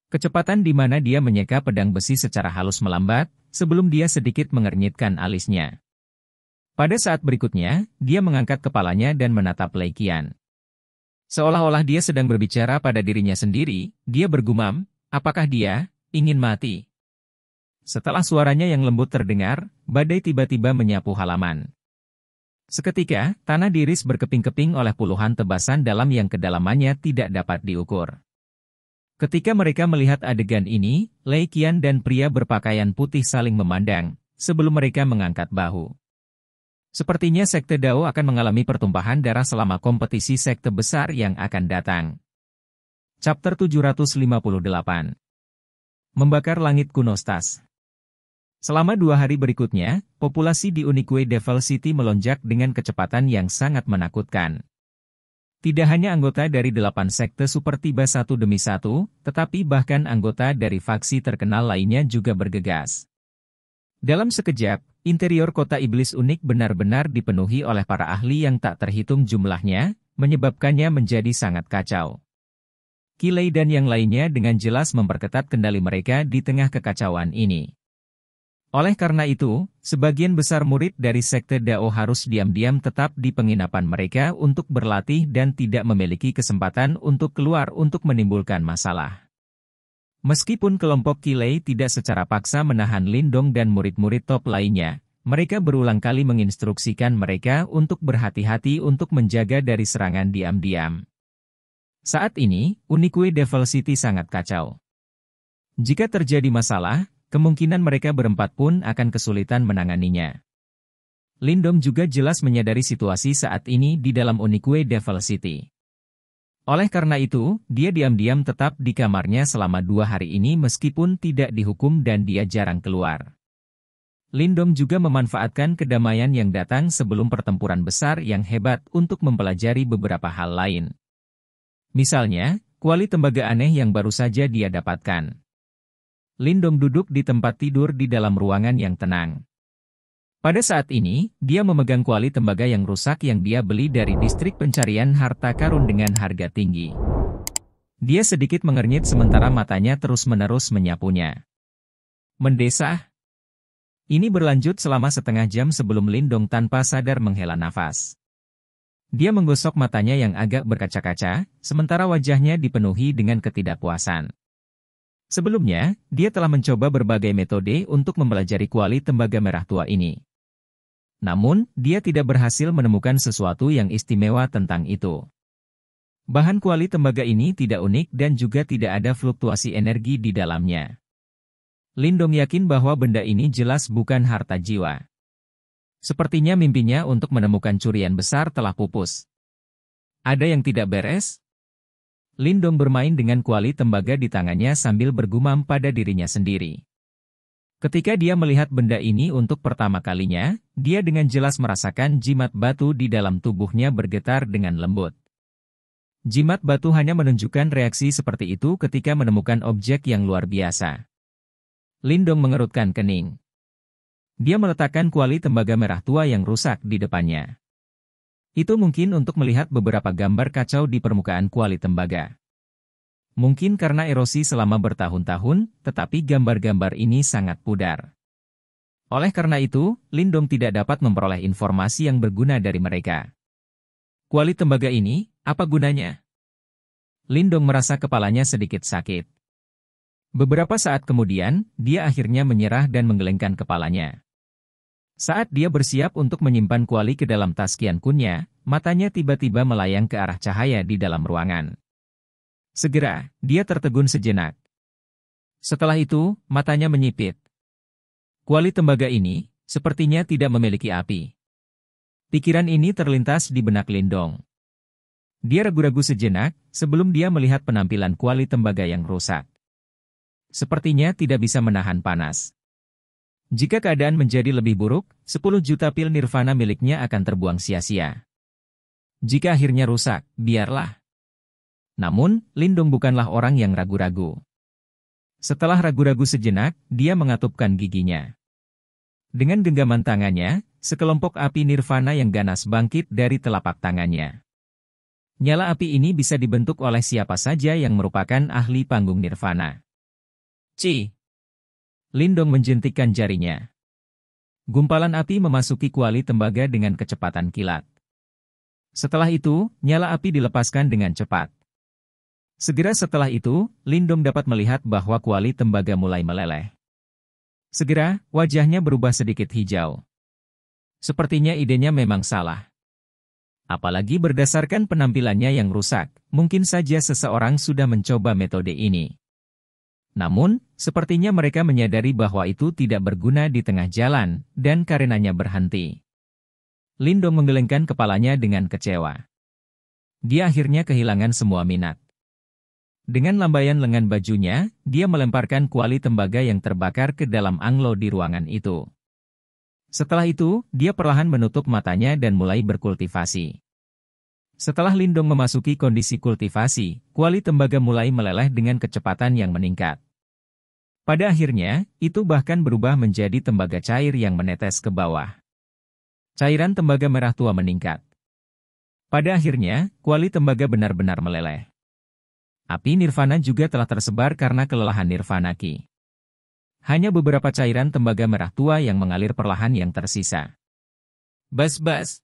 Kecepatan di mana dia menyeka pedang besi secara halus melambat, sebelum dia sedikit mengernyitkan alisnya. Pada saat berikutnya, dia mengangkat kepalanya dan menatap Lei Qian. Seolah-olah dia sedang berbicara pada dirinya sendiri, dia bergumam, "Apakah dia ingin mati?" Setelah suaranya yang lembut terdengar, badai tiba-tiba menyapu halaman. Seketika, tanah diiris berkeping-keping oleh puluhan tebasan dalam yang kedalamannya tidak dapat diukur. Ketika mereka melihat adegan ini, Lei Qian dan pria berpakaian putih saling memandang, sebelum mereka mengangkat bahu. Sepertinya sekte Dao akan mengalami pertumpahan darah selama kompetisi sekte besar yang akan datang. Chapter 758. Membakar langit kuno Stas. Selama 2 hari berikutnya, populasi di Unique Devil City melonjak dengan kecepatan yang sangat menakutkan. Tidak hanya anggota dari 8 sekte super tiba satu demi satu, tetapi bahkan anggota dari faksi terkenal lainnya juga bergegas. Dalam sekejap, interior kota iblis unik benar-benar dipenuhi oleh para ahli yang tak terhitung jumlahnya, menyebabkannya menjadi sangat kacau. Kilei dan yang lainnya dengan jelas memperketat kendali mereka di tengah kekacauan ini. Oleh karena itu, sebagian besar murid dari Sekte Dao harus diam-diam tetap di penginapan mereka untuk berlatih dan tidak memiliki kesempatan untuk keluar untuk menimbulkan masalah. Meskipun kelompok Kilei tidak secara paksa menahan Lindong dan murid-murid top lainnya, mereka berulang kali menginstruksikan mereka untuk berhati-hati untuk menjaga dari serangan diam-diam. Saat ini, Unique Devil City sangat kacau. Jika terjadi masalah, kemungkinan mereka berempat pun akan kesulitan menanganinya. Lindong juga jelas menyadari situasi saat ini di dalam Unique Devil City. Oleh karena itu, dia diam-diam tetap di kamarnya selama 2 hari ini meskipun tidak dihukum dan dia jarang keluar. Lindong juga memanfaatkan kedamaian yang datang sebelum pertempuran besar yang hebat untuk mempelajari beberapa hal lain. Misalnya, kuali tembaga aneh yang baru saja dia dapatkan. Lindong duduk di tempat tidur di dalam ruangan yang tenang. Pada saat ini, dia memegang kuali tembaga yang rusak yang dia beli dari distrik pencarian harta karun dengan harga tinggi. Dia sedikit mengernyit sementara matanya terus-menerus menyapunya. Mendesah. Ini berlanjut selama setengah jam sebelum Lindong tanpa sadar menghela nafas. Dia menggosok matanya yang agak berkaca-kaca, sementara wajahnya dipenuhi dengan ketidakpuasan. Sebelumnya, dia telah mencoba berbagai metode untuk mempelajari kuali tembaga merah tua ini. Namun, dia tidak berhasil menemukan sesuatu yang istimewa tentang itu. Bahan kuali tembaga ini tidak unik dan juga tidak ada fluktuasi energi di dalamnya. Lindong yakin bahwa benda ini jelas bukan harta jiwa. Sepertinya mimpinya untuk menemukan curian besar telah pupus. Ada yang tidak beres? Lindong bermain dengan kuali tembaga di tangannya sambil bergumam pada dirinya sendiri. Ketika dia melihat benda ini untuk pertama kalinya, dia dengan jelas merasakan jimat batu di dalam tubuhnya bergetar dengan lembut. Jimat batu hanya menunjukkan reaksi seperti itu ketika menemukan objek yang luar biasa. Lindong mengerutkan kening. Dia meletakkan kuali tembaga merah tua yang rusak di depannya. Itu mungkin untuk melihat beberapa gambar kacau di permukaan kuali tembaga. Mungkin karena erosi selama bertahun-tahun, tetapi gambar-gambar ini sangat pudar. Oleh karena itu, Lindong tidak dapat memperoleh informasi yang berguna dari mereka. Kuali tembaga ini, apa gunanya? Lindong merasa kepalanya sedikit sakit. Beberapa saat kemudian, dia akhirnya menyerah dan menggelengkan kepalanya. Saat dia bersiap untuk menyimpan kuali ke dalam tas Qian Kunnya, matanya tiba-tiba melayang ke arah cahaya di dalam ruangan. Segera, dia tertegun sejenak. Setelah itu, matanya menyipit. Kuali tembaga ini, sepertinya tidak memiliki api. Pikiran ini terlintas di benak Lindong. Dia ragu-ragu sejenak, sebelum dia melihat penampilan kuali tembaga yang rusak. Sepertinya tidak bisa menahan panas. Jika keadaan menjadi lebih buruk, 10 juta pil nirvana miliknya akan terbuang sia-sia. Jika akhirnya rusak, biarlah. Namun, Lindong bukanlah orang yang ragu-ragu. Setelah ragu-ragu sejenak, dia mengatupkan giginya. Dengan genggaman tangannya, sekelompok api nirvana yang ganas bangkit dari telapak tangannya. Nyala api ini bisa dibentuk oleh siapa saja yang merupakan ahli panggung nirvana. Ci! Lindong menjentikkan jarinya. Gumpalan api memasuki kuali tembaga dengan kecepatan kilat. Setelah itu, nyala api dilepaskan dengan cepat. Segera setelah itu, Lindong dapat melihat bahwa kuali tembaga mulai meleleh. Segera, wajahnya berubah sedikit hijau. Sepertinya idenya memang salah. Apalagi berdasarkan penampilannya yang rusak, mungkin saja seseorang sudah mencoba metode ini. Namun, sepertinya mereka menyadari bahwa itu tidak berguna di tengah jalan, dan karenanya berhenti. Lindong menggelengkan kepalanya dengan kecewa. Dia akhirnya kehilangan semua minat. Dengan lambaian lengan bajunya, dia melemparkan kuali tembaga yang terbakar ke dalam anglo di ruangan itu. Setelah itu, dia perlahan menutup matanya dan mulai berkultivasi. Setelah Lindong memasuki kondisi kultivasi, kuali tembaga mulai meleleh dengan kecepatan yang meningkat. Pada akhirnya, itu bahkan berubah menjadi tembaga cair yang menetes ke bawah. Cairan tembaga merah tua meningkat. Pada akhirnya, kuali tembaga benar-benar meleleh. Api nirvana juga telah tersebar karena kelelahan nirvana ki. Hanya beberapa cairan tembaga merah tua yang mengalir perlahan yang tersisa. Bas-bas.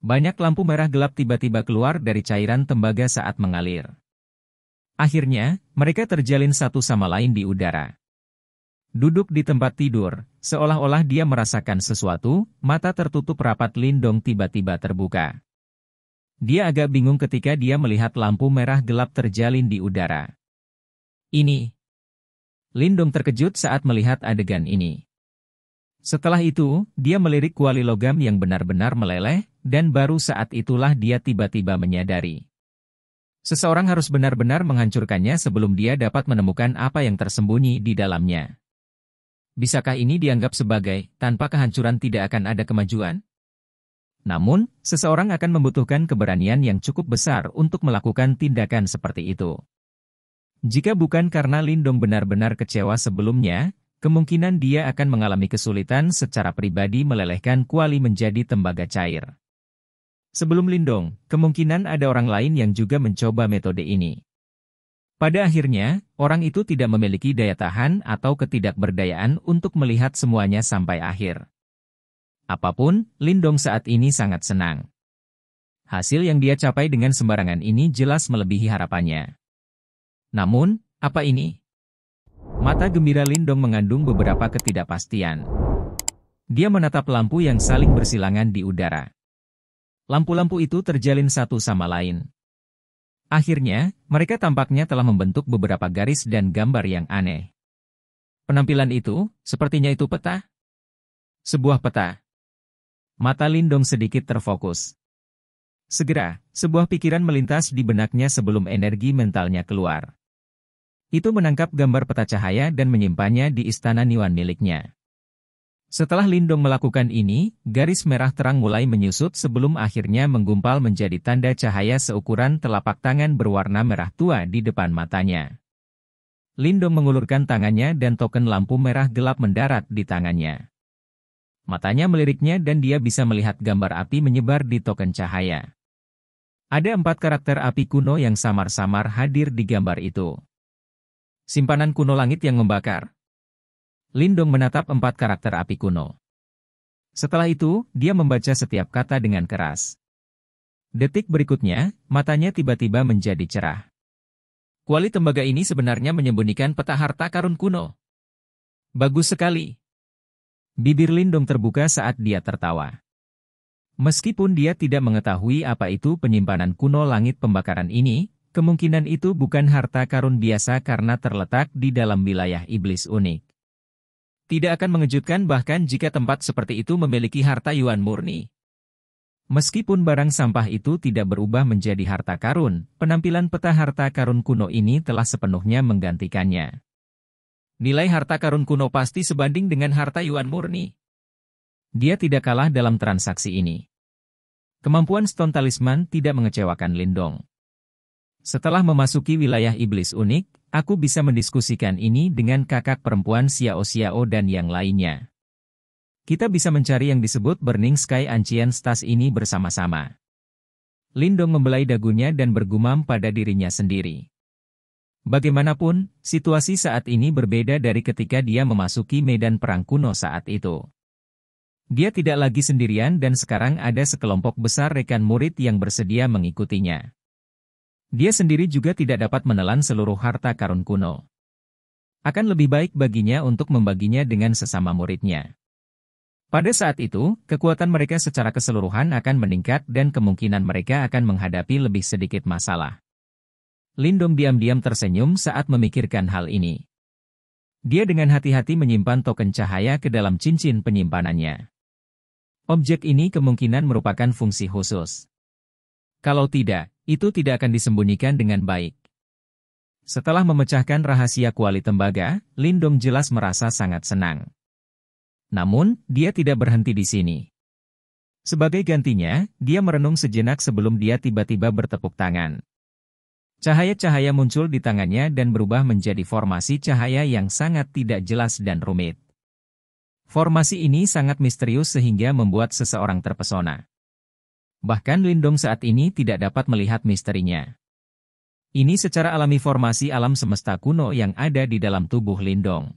Banyak lampu merah gelap tiba-tiba keluar dari cairan tembaga saat mengalir. Akhirnya, mereka terjalin satu sama lain di udara. Duduk di tempat tidur, seolah-olah dia merasakan sesuatu, mata tertutup rapat Lindong tiba-tiba terbuka. Dia agak bingung ketika dia melihat lampu merah gelap terjalin di udara. Ini. Lindong terkejut saat melihat adegan ini. Setelah itu, dia melirik kuali logam yang benar-benar meleleh, dan baru saat itulah dia tiba-tiba menyadari. Seseorang harus benar-benar menghancurkannya sebelum dia dapat menemukan apa yang tersembunyi di dalamnya. Bisakah ini dianggap sebagai, tanpa kehancuran tidak akan ada kemajuan? Namun, seseorang akan membutuhkan keberanian yang cukup besar untuk melakukan tindakan seperti itu. Jika bukan karena Lindong benar-benar kecewa sebelumnya, kemungkinan dia akan mengalami kesulitan secara pribadi melelehkan kuali menjadi tembaga cair. Sebelum Lindong, kemungkinan ada orang lain yang juga mencoba metode ini. Pada akhirnya, orang itu tidak memiliki daya tahan atau ketidakberdayaan untuk melihat semuanya sampai akhir. Apapun, Lindong saat ini sangat senang. Hasil yang dia capai dengan sembarangan ini jelas melebihi harapannya. Namun, apa ini? Mata gembira Lindong mengandung beberapa ketidakpastian. Dia menatap lampu yang saling bersilangan di udara. Lampu-lampu itu terjalin satu sama lain. Akhirnya, mereka tampaknya telah membentuk beberapa garis dan gambar yang aneh. Penampilan itu, sepertinya itu peta. Sebuah peta. Mata Lindong sedikit terfokus. Segera, sebuah pikiran melintas di benaknya sebelum energi mentalnya keluar. Itu menangkap gambar peta cahaya dan menyimpannya di istana Niwan miliknya. Setelah Lindong melakukan ini, garis merah terang mulai menyusut sebelum akhirnya menggumpal menjadi tanda cahaya seukuran telapak tangan berwarna merah tua di depan matanya. Lindong mengulurkan tangannya dan token lampu merah gelap mendarat di tangannya. Matanya meliriknya dan dia bisa melihat gambar api menyebar di token cahaya. Ada 4 karakter api kuno yang samar-samar hadir di gambar itu. Simpanan kuno langit yang membakar. Lindong menatap 4 karakter api kuno. Setelah itu, dia membaca setiap kata dengan keras. Detik berikutnya, matanya tiba-tiba menjadi cerah. Kuali tembaga ini sebenarnya menyembunyikan peta harta karun kuno. Bagus sekali. Bibir Lindong terbuka saat dia tertawa. Meskipun dia tidak mengetahui apa itu penyimpanan kuno langit pembakaran ini, kemungkinan itu bukan harta karun biasa karena terletak di dalam wilayah iblis unik. Tidak akan mengejutkan bahkan jika tempat seperti itu memiliki harta yuan murni. Meskipun barang sampah itu tidak berubah menjadi harta karun, penampilan peta harta karun kuno ini telah sepenuhnya menggantikannya. Nilai harta karun kuno pasti sebanding dengan harta yuan murni. Dia tidak kalah dalam transaksi ini. Kemampuan Stone Talisman tidak mengecewakan Lindong. Setelah memasuki wilayah iblis unik, aku bisa mendiskusikan ini dengan kakak perempuan Xiao dan yang lainnya. Kita bisa mencari yang disebut Burning Sky Ancient Stars ini bersama-sama. Lindong membelai dagunya dan bergumam pada dirinya sendiri. Bagaimanapun, situasi saat ini berbeda dari ketika dia memasuki medan perang kuno saat itu. Dia tidak lagi sendirian dan sekarang ada sekelompok besar rekan murid yang bersedia mengikutinya. Dia sendiri juga tidak dapat menelan seluruh harta karun kuno. Akan lebih baik baginya untuk membaginya dengan sesama muridnya. Pada saat itu, kekuatan mereka secara keseluruhan akan meningkat dan kemungkinan mereka akan menghadapi lebih sedikit masalah. Lindong diam-diam tersenyum saat memikirkan hal ini. Dia dengan hati-hati menyimpan token cahaya ke dalam cincin penyimpanannya. Objek ini kemungkinan merupakan fungsi khusus. Kalau tidak, itu tidak akan disembunyikan dengan baik. Setelah memecahkan rahasia kuali tembaga, Lindong jelas merasa sangat senang. Namun, dia tidak berhenti di sini. Sebagai gantinya, dia merenung sejenak sebelum dia tiba-tiba bertepuk tangan. Cahaya-cahaya muncul di tangannya dan berubah menjadi formasi cahaya yang sangat tidak jelas dan rumit. Formasi ini sangat misterius sehingga membuat seseorang terpesona. Bahkan Lindong saat ini tidak dapat melihat misterinya. Ini secara alami formasi alam semesta kuno yang ada di dalam tubuh Lindong.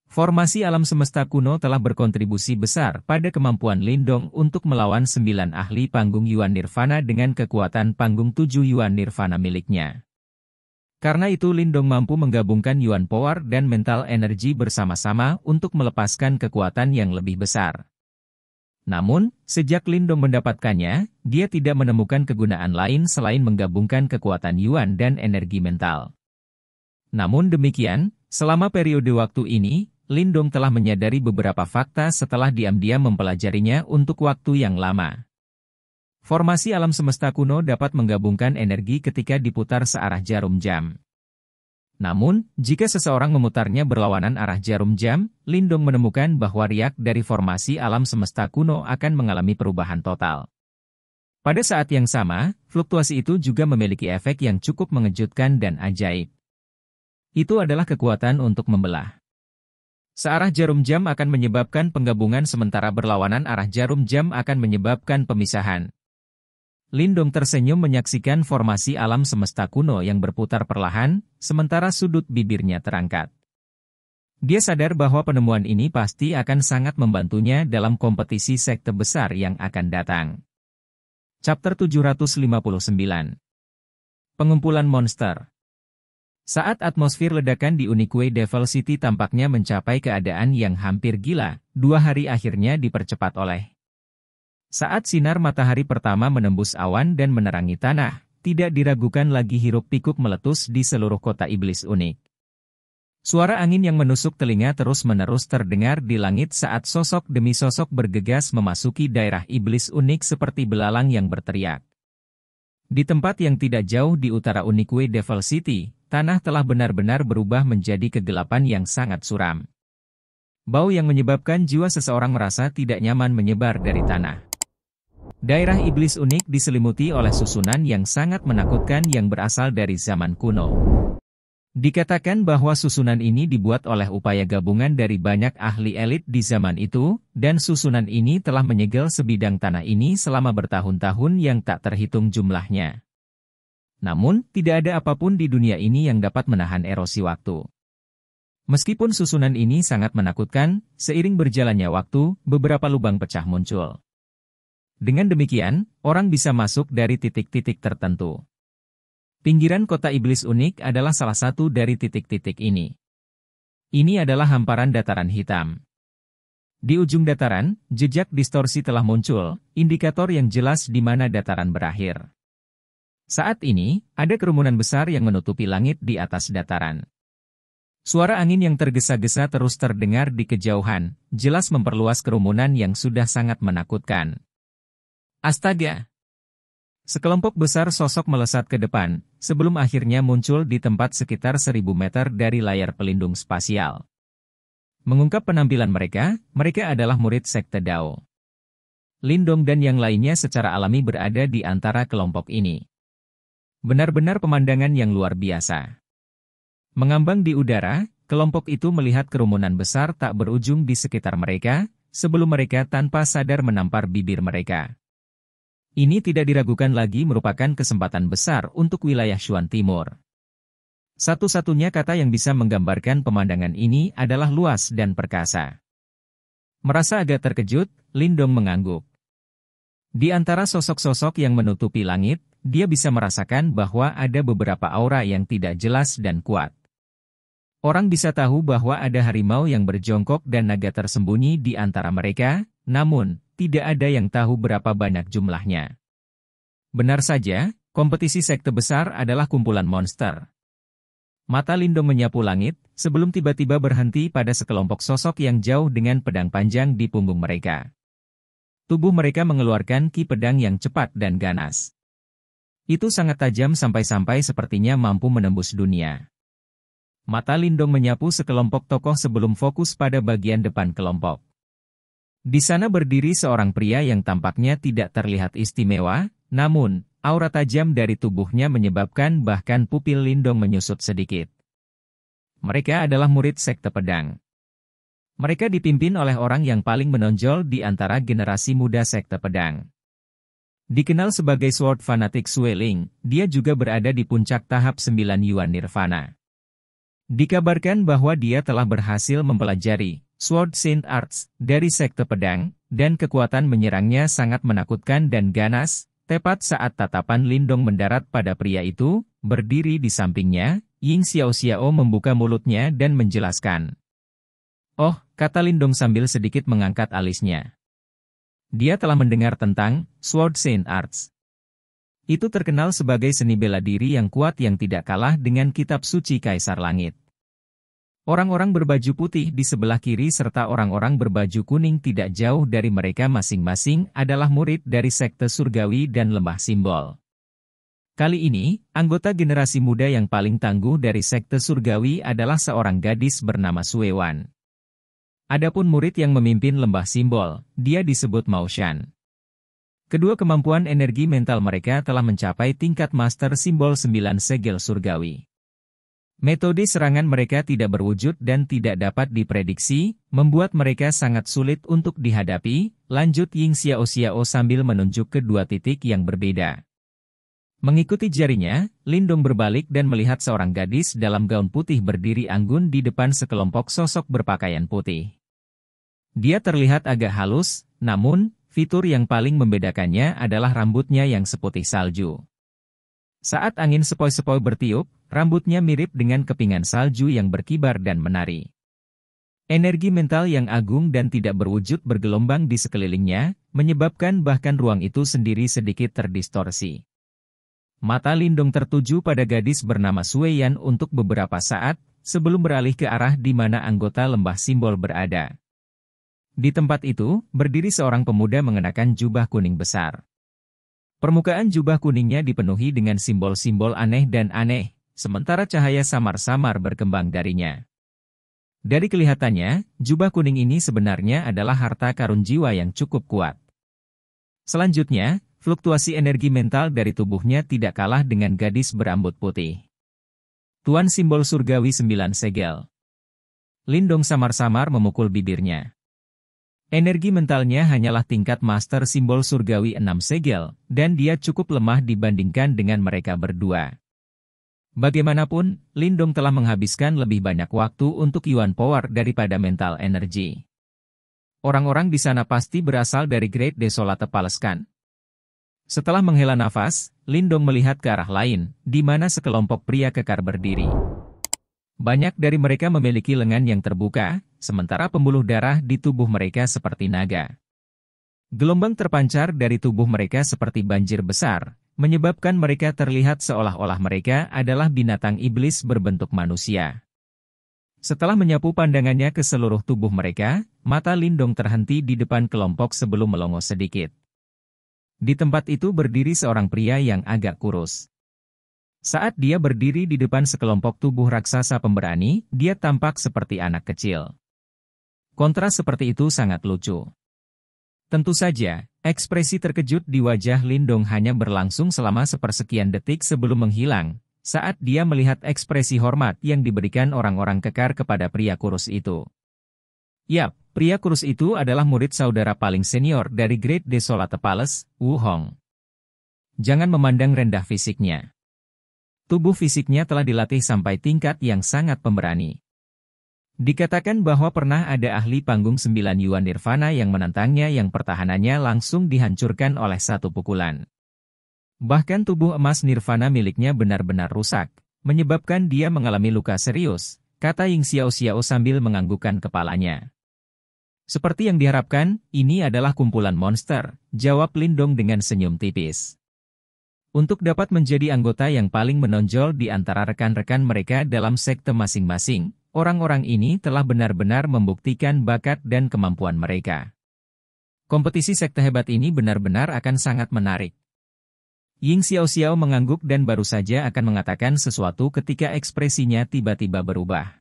Formasi alam semesta kuno telah berkontribusi besar pada kemampuan Lindong untuk melawan 9 ahli panggung Yuan Nirvana dengan kekuatan panggung 7 Yuan Nirvana miliknya. Karena itu Lindong mampu menggabungkan Yuan Power dan Mental Energy bersama-sama untuk melepaskan kekuatan yang lebih besar. Namun, sejak Lindong mendapatkannya, dia tidak menemukan kegunaan lain selain menggabungkan kekuatan Yuan dan energi mental. Namun demikian, selama periode waktu ini, Lindong telah menyadari beberapa fakta setelah diam-diam mempelajarinya untuk waktu yang lama. Formasi alam semesta kuno dapat menggabungkan energi ketika diputar searah jarum jam. Namun, jika seseorang memutarnya berlawanan arah jarum jam, Lindong menemukan bahwa riak dari formasi alam semesta kuno akan mengalami perubahan total. Pada saat yang sama, fluktuasi itu juga memiliki efek yang cukup mengejutkan dan ajaib. Itu adalah kekuatan untuk membelah. Searah jarum jam akan menyebabkan penggabungan sementara berlawanan arah jarum jam akan menyebabkan pemisahan. Lindong tersenyum menyaksikan formasi alam semesta kuno yang berputar perlahan, sementara sudut bibirnya terangkat. Dia sadar bahwa penemuan ini pasti akan sangat membantunya dalam kompetisi sekte besar yang akan datang. Chapter 759. Pengumpulan monster. Saat atmosfer ledakan di Unique Devil City tampaknya mencapai keadaan yang hampir gila, 2 hari akhirnya dipercepat oleh. Saat sinar matahari pertama menembus awan dan menerangi tanah, tidak diragukan lagi hiruk-pikuk meletus di seluruh kota iblis unik. Suara angin yang menusuk telinga terus-menerus terdengar di langit saat sosok demi sosok bergegas memasuki daerah iblis unik seperti belalang yang berteriak. Di tempat yang tidak jauh di utara Unique Devil City, tanah telah benar-benar berubah menjadi kegelapan yang sangat suram. Bau yang menyebabkan jiwa seseorang merasa tidak nyaman menyebar dari tanah. Daerah iblis unik diselimuti oleh susunan yang sangat menakutkan yang berasal dari zaman kuno. Dikatakan bahwa susunan ini dibuat oleh upaya gabungan dari banyak ahli elit di zaman itu, dan susunan ini telah menyegel sebidang tanah ini selama bertahun-tahun yang tak terhitung jumlahnya. Namun, tidak ada apapun di dunia ini yang dapat menahan erosi waktu. Meskipun susunan ini sangat menakutkan, seiring berjalannya waktu, beberapa lubang pecah muncul. Dengan demikian, orang bisa masuk dari titik-titik tertentu. Pinggiran kota iblis unik adalah salah satu dari titik-titik ini. Ini adalah hamparan dataran hitam. Di ujung dataran, jejak distorsi telah muncul, indikator yang jelas di mana dataran berakhir. Saat ini, ada kerumunan besar yang menutupi langit di atas dataran. Suara angin yang tergesa-gesa terus terdengar di kejauhan, jelas memperluas kerumunan yang sudah sangat menakutkan. Astaga! Sekelompok besar sosok melesat ke depan, sebelum akhirnya muncul di tempat sekitar 1000 meter dari layar pelindung spasial. Mengungkap penampilan mereka, mereka adalah murid Sekte Dao. Lindong dan yang lainnya secara alami berada di antara kelompok ini. Benar-benar pemandangan yang luar biasa. Mengambang di udara, kelompok itu melihat kerumunan besar tak berujung di sekitar mereka, sebelum mereka tanpa sadar menampar bibir mereka. Ini tidak diragukan lagi merupakan kesempatan besar untuk wilayah Shuan Timur. Satu-satunya kata yang bisa menggambarkan pemandangan ini adalah luas dan perkasa. Merasa agak terkejut, Lindong mengangguk. Di antara sosok-sosok yang menutupi langit, dia bisa merasakan bahwa ada beberapa aura yang tidak jelas dan kuat. Orang bisa tahu bahwa ada harimau yang berjongkok dan naga tersembunyi di antara mereka, namun tidak ada yang tahu berapa banyak jumlahnya. Benar saja, kompetisi sekte besar adalah kumpulan monster. Mata Lindong menyapu langit, sebelum tiba-tiba berhenti pada sekelompok sosok yang jauh dengan pedang panjang di punggung mereka. Tubuh mereka mengeluarkan ki pedang yang cepat dan ganas. Itu sangat tajam sampai-sampai sepertinya mampu menembus dunia. Mata Lindong menyapu sekelompok tokoh sebelum fokus pada bagian depan kelompok. Di sana berdiri seorang pria yang tampaknya tidak terlihat istimewa, namun, aura tajam dari tubuhnya menyebabkan bahkan pupil Lindong menyusut sedikit. Mereka adalah murid Sekte Pedang. Mereka dipimpin oleh orang yang paling menonjol di antara generasi muda Sekte Pedang. Dikenal sebagai Sword Fanatic Sueling, dia juga berada di puncak tahap 9 Yuan Nirvana. Dikabarkan bahwa dia telah berhasil mempelajari Sword Saint Arts dari Sekte Pedang, dan kekuatan menyerangnya sangat menakutkan dan ganas. Tepat saat tatapan Lindong mendarat pada pria itu, berdiri di sampingnya, Ying Xiao membuka mulutnya dan menjelaskan. "Oh," kata Lindong sambil sedikit mengangkat alisnya. Dia telah mendengar tentang Sword Saint Arts. Itu terkenal sebagai seni bela diri yang kuat yang tidak kalah dengan kitab suci Kaisar Langit. Orang-orang berbaju putih di sebelah kiri serta orang-orang berbaju kuning tidak jauh dari mereka masing-masing adalah murid dari Sekte Surgawi dan Lembah Simbol. Kali ini, anggota generasi muda yang paling tangguh dari Sekte Surgawi adalah seorang gadis bernama Sue Wan. Adapun murid yang memimpin Lembah Simbol, dia disebut Mao Shan. Kedua kemampuan energi mental mereka telah mencapai tingkat Master Simbol 9 Segel Surgawi. Metode serangan mereka tidak berwujud dan tidak dapat diprediksi, membuat mereka sangat sulit untuk dihadapi, lanjut Ying Xiao sambil menunjuk kedua titik yang berbeda. Mengikuti jarinya, Lindong berbalik dan melihat seorang gadis dalam gaun putih berdiri anggun di depan sekelompok sosok berpakaian putih. Dia terlihat agak halus, namun, fitur yang paling membedakannya adalah rambutnya yang seputih salju. Saat angin sepoi-sepoi bertiup, rambutnya mirip dengan kepingan salju yang berkibar dan menari. Energi mental yang agung dan tidak berwujud bergelombang di sekelilingnya, menyebabkan bahkan ruang itu sendiri sedikit terdistorsi. Mata Lindong tertuju pada gadis bernama Sue Yan untuk beberapa saat, sebelum beralih ke arah di mana anggota Lembah Simbol berada. Di tempat itu, berdiri seorang pemuda mengenakan jubah kuning besar. Permukaan jubah kuningnya dipenuhi dengan simbol-simbol aneh dan aneh, sementara cahaya samar-samar berkembang darinya. Dari kelihatannya, jubah kuning ini sebenarnya adalah harta karun jiwa yang cukup kuat. Selanjutnya, fluktuasi energi mental dari tubuhnya tidak kalah dengan gadis berambut putih. Tuan Simbol Surgawi 9 Segel. Lindong samar-samar memukul bibirnya. Energi mentalnya hanyalah tingkat Master Simbol Surgawi 6 Segel, dan dia cukup lemah dibandingkan dengan mereka berdua. Bagaimanapun, Lindong telah menghabiskan lebih banyak waktu untuk Yuan Power daripada mental energi. Orang-orang di sana pasti berasal dari Great Desolate Palace kan? Setelah menghela nafas, Lindong melihat ke arah lain, di mana sekelompok pria kekar berdiri. Banyak dari mereka memiliki lengan yang terbuka, sementara pembuluh darah di tubuh mereka seperti naga. Gelombang terpancar dari tubuh mereka seperti banjir besar, menyebabkan mereka terlihat seolah-olah mereka adalah binatang iblis berbentuk manusia. Setelah menyapu pandangannya ke seluruh tubuh mereka, mata Lindong terhenti di depan kelompok sebelum melongo sedikit. Di tempat itu berdiri seorang pria yang agak kurus. Saat dia berdiri di depan sekelompok tubuh raksasa pemberani, dia tampak seperti anak kecil. Kontras seperti itu sangat lucu. Tentu saja, ekspresi terkejut di wajah Lindong hanya berlangsung selama sepersekian detik sebelum menghilang, saat dia melihat ekspresi hormat yang diberikan orang-orang kekar kepada pria kurus itu. Yap, pria kurus itu adalah murid saudara paling senior dari Great Desolate Palace, Wu Hong. Jangan memandang rendah fisiknya. Tubuh fisiknya telah dilatih sampai tingkat yang sangat pemberani. Dikatakan bahwa pernah ada ahli panggung 9 Yuan Nirvana yang menantangnya yang pertahanannya langsung dihancurkan oleh satu pukulan. Bahkan tubuh emas Nirvana miliknya benar-benar rusak, menyebabkan dia mengalami luka serius, kata Ying Xiao sambil menganggukkan kepalanya. Seperti yang diharapkan, ini adalah kumpulan monster, jawab Lindong dengan senyum tipis. Untuk dapat menjadi anggota yang paling menonjol di antara rekan-rekan mereka dalam sekte masing-masing, orang-orang ini telah benar-benar membuktikan bakat dan kemampuan mereka. Kompetisi sekte hebat ini benar-benar akan sangat menarik. Ying Xiao mengangguk dan baru saja akan mengatakan sesuatu ketika ekspresinya tiba-tiba berubah.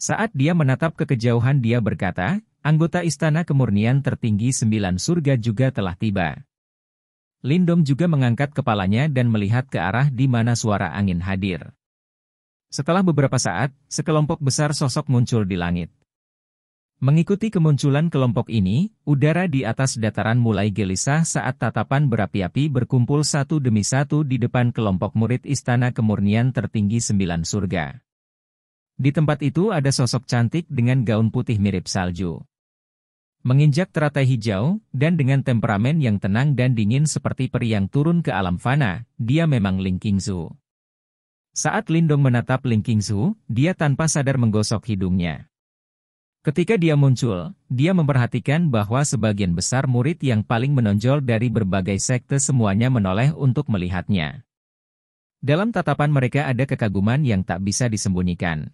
Saat dia menatap ke kejauhan dia berkata, Anggota Istana Kemurnian Tertinggi 9 Surga juga telah tiba. Lindong juga mengangkat kepalanya dan melihat ke arah di mana suara angin hadir. Setelah beberapa saat, sekelompok besar sosok muncul di langit. Mengikuti kemunculan kelompok ini, udara di atas dataran mulai gelisah saat tatapan berapi-api berkumpul satu demi satu di depan kelompok murid Istana Kemurnian Tertinggi 9 Surga. Di tempat itu ada sosok cantik dengan gaun putih mirip salju. Menginjak teratai hijau, dan dengan temperamen yang tenang dan dingin seperti peri yang turun ke alam fana, dia memang Ling Qingzu. Saat Lindong menatap Ling Qingzu, dia tanpa sadar menggosok hidungnya. Ketika dia muncul, dia memperhatikan bahwa sebagian besar murid yang paling menonjol dari berbagai sekte semuanya menoleh untuk melihatnya. Dalam tatapan mereka ada kekaguman yang tak bisa disembunyikan.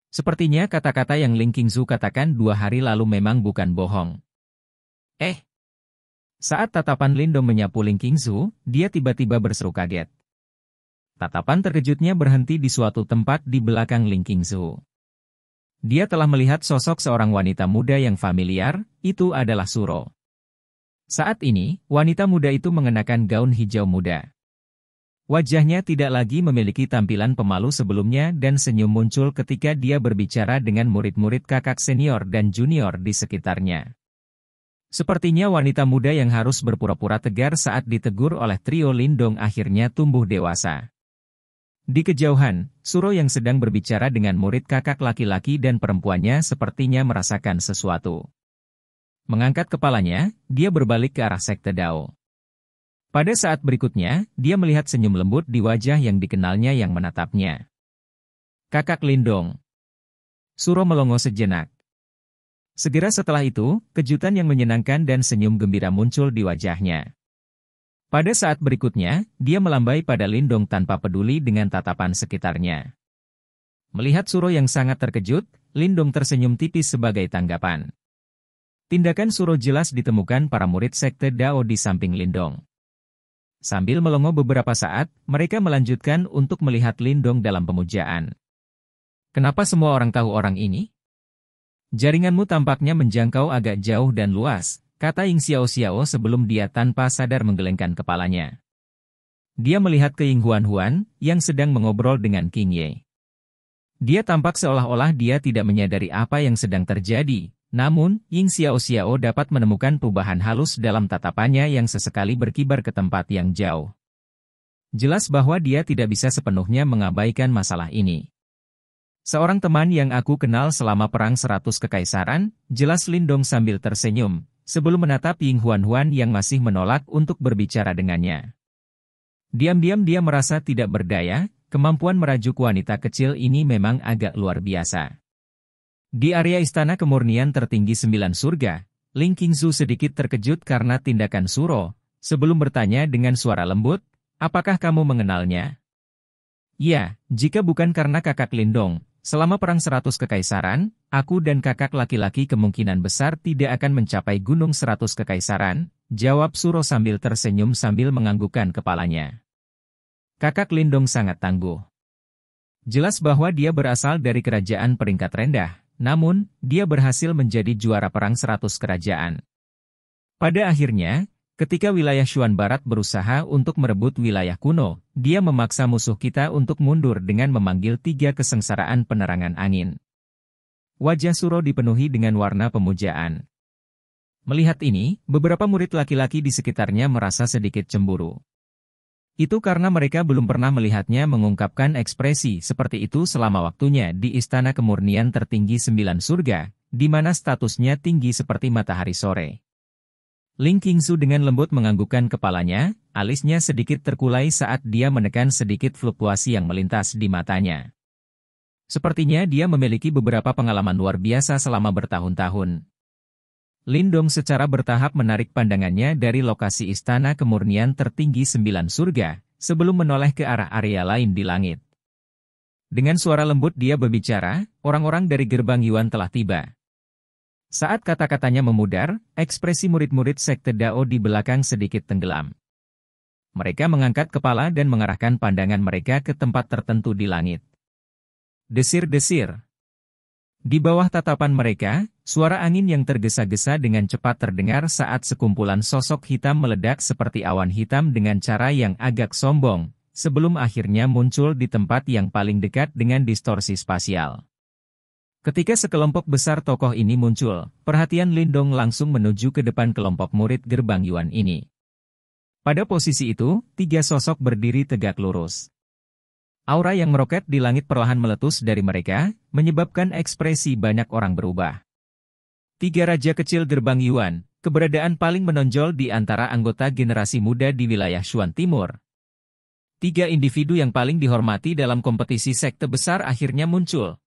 Sepertinya kata-kata yang Ling Qingzu katakan 2 hari lalu memang bukan bohong. Saat tatapan Lindong menyapu Ling Qingzu, dia tiba-tiba berseru kaget. Tatapan terkejutnya berhenti di suatu tempat di belakang Ling Qingzu. Dia telah melihat sosok seorang wanita muda yang familiar, itu adalah Suro. Saat ini, wanita muda itu mengenakan gaun hijau muda. Wajahnya tidak lagi memiliki tampilan pemalu sebelumnya dan senyum muncul ketika dia berbicara dengan murid-murid kakak senior dan junior di sekitarnya. Sepertinya wanita muda yang harus berpura-pura tegar saat ditegur oleh trio Lindong akhirnya tumbuh dewasa. Di kejauhan, Suro yang sedang berbicara dengan murid kakak laki-laki dan perempuannya sepertinya merasakan sesuatu. Mengangkat kepalanya, dia berbalik ke arah Sekte Dao. Pada saat berikutnya, dia melihat senyum lembut di wajah yang dikenalnya yang menatapnya. Kakak Lindong. Suro melongo sejenak. Segera setelah itu, kejutan yang menyenangkan dan senyum gembira muncul di wajahnya. Pada saat berikutnya, dia melambai pada Lindong tanpa peduli dengan tatapan sekitarnya. Melihat Suro yang sangat terkejut, Lindong tersenyum tipis sebagai tanggapan. Tindakan Suro jelas ditemukan para murid Sekte Dao di samping Lindong. Sambil melongo beberapa saat, mereka melanjutkan untuk melihat Lindong dalam pemujaan. Kenapa semua orang tahu orang ini? Jaringanmu tampaknya menjangkau agak jauh dan luas, kata Ying Xiao sebelum dia tanpa sadar menggelengkan kepalanya. Dia melihat ke Ying Huan, yang sedang mengobrol dengan King Ye. Dia tampak seolah-olah dia tidak menyadari apa yang sedang terjadi. Namun, Ying Xiao dapat menemukan perubahan halus dalam tatapannya yang sesekali berkibar ke tempat yang jauh. Jelas bahwa dia tidak bisa sepenuhnya mengabaikan masalah ini. Seorang teman yang aku kenal selama Perang 100 Kekaisaran, jelas Lindong sambil tersenyum, sebelum menatap Ying Huan yang masih menolak untuk berbicara dengannya. Diam-diam dia merasa tidak berdaya, kemampuan merajuk wanita kecil ini memang agak luar biasa. Di area Istana Kemurnian Tertinggi 9 Surga, Ling Qingzu sedikit terkejut karena tindakan Suro, sebelum bertanya dengan suara lembut, apakah kamu mengenalnya? Ya, jika bukan karena kakak Lindong, selama Perang 100 Kekaisaran, aku dan kakak laki-laki kemungkinan besar tidak akan mencapai Gunung 100 Kekaisaran, jawab Suro sambil tersenyum sambil menganggukkan kepalanya. Kakak Lindong sangat tangguh. Jelas bahwa dia berasal dari kerajaan peringkat rendah. Namun, dia berhasil menjadi juara perang 100 kerajaan. Pada akhirnya, ketika wilayah Shuan Barat berusaha untuk merebut wilayah kuno, dia memaksa musuh kita untuk mundur dengan memanggil 3 kesengsaraan penerangan angin. Wajah Suro dipenuhi dengan warna pemujaan. Melihat ini, beberapa murid laki-laki di sekitarnya merasa sedikit cemburu. Itu karena mereka belum pernah melihatnya mengungkapkan ekspresi seperti itu selama waktunya di Istana Kemurnian Tertinggi 9 Surga, di mana statusnya tinggi seperti matahari sore. Ling Qingzu dengan lembut menganggukkan kepalanya, alisnya sedikit terkulai saat dia menekan sedikit fluktuasi yang melintas di matanya. Sepertinya dia memiliki beberapa pengalaman luar biasa selama bertahun-tahun. Lindong secara bertahap menarik pandangannya dari lokasi Istana Kemurnian Tertinggi 9 Surga, sebelum menoleh ke arah area lain di langit. Dengan suara lembut dia berbicara, orang-orang dari gerbang Yuan telah tiba. Saat kata-katanya memudar, ekspresi murid-murid Sekte Dao di belakang sedikit tenggelam. Mereka mengangkat kepala dan mengarahkan pandangan mereka ke tempat tertentu di langit. Desir-desir. Di bawah tatapan mereka, Suara angin yang tergesa-gesa dengan cepat terdengar saat sekumpulan sosok hitam meledak seperti awan hitam dengan cara yang agak sombong, sebelum akhirnya muncul di tempat yang paling dekat dengan distorsi spasial. Ketika sekelompok besar tokoh ini muncul, perhatian Lindong langsung menuju ke depan kelompok murid gerbang Yuan ini. Pada posisi itu, 3 sosok berdiri tegak lurus. Aura yang meroket di langit perlahan meletus dari mereka, menyebabkan ekspresi banyak orang berubah. 3 raja kecil gerbang Yuan, keberadaan paling menonjol di antara anggota generasi muda di wilayah Shuan Timur. 3 individu yang paling dihormati dalam kompetisi sekte besar akhirnya muncul.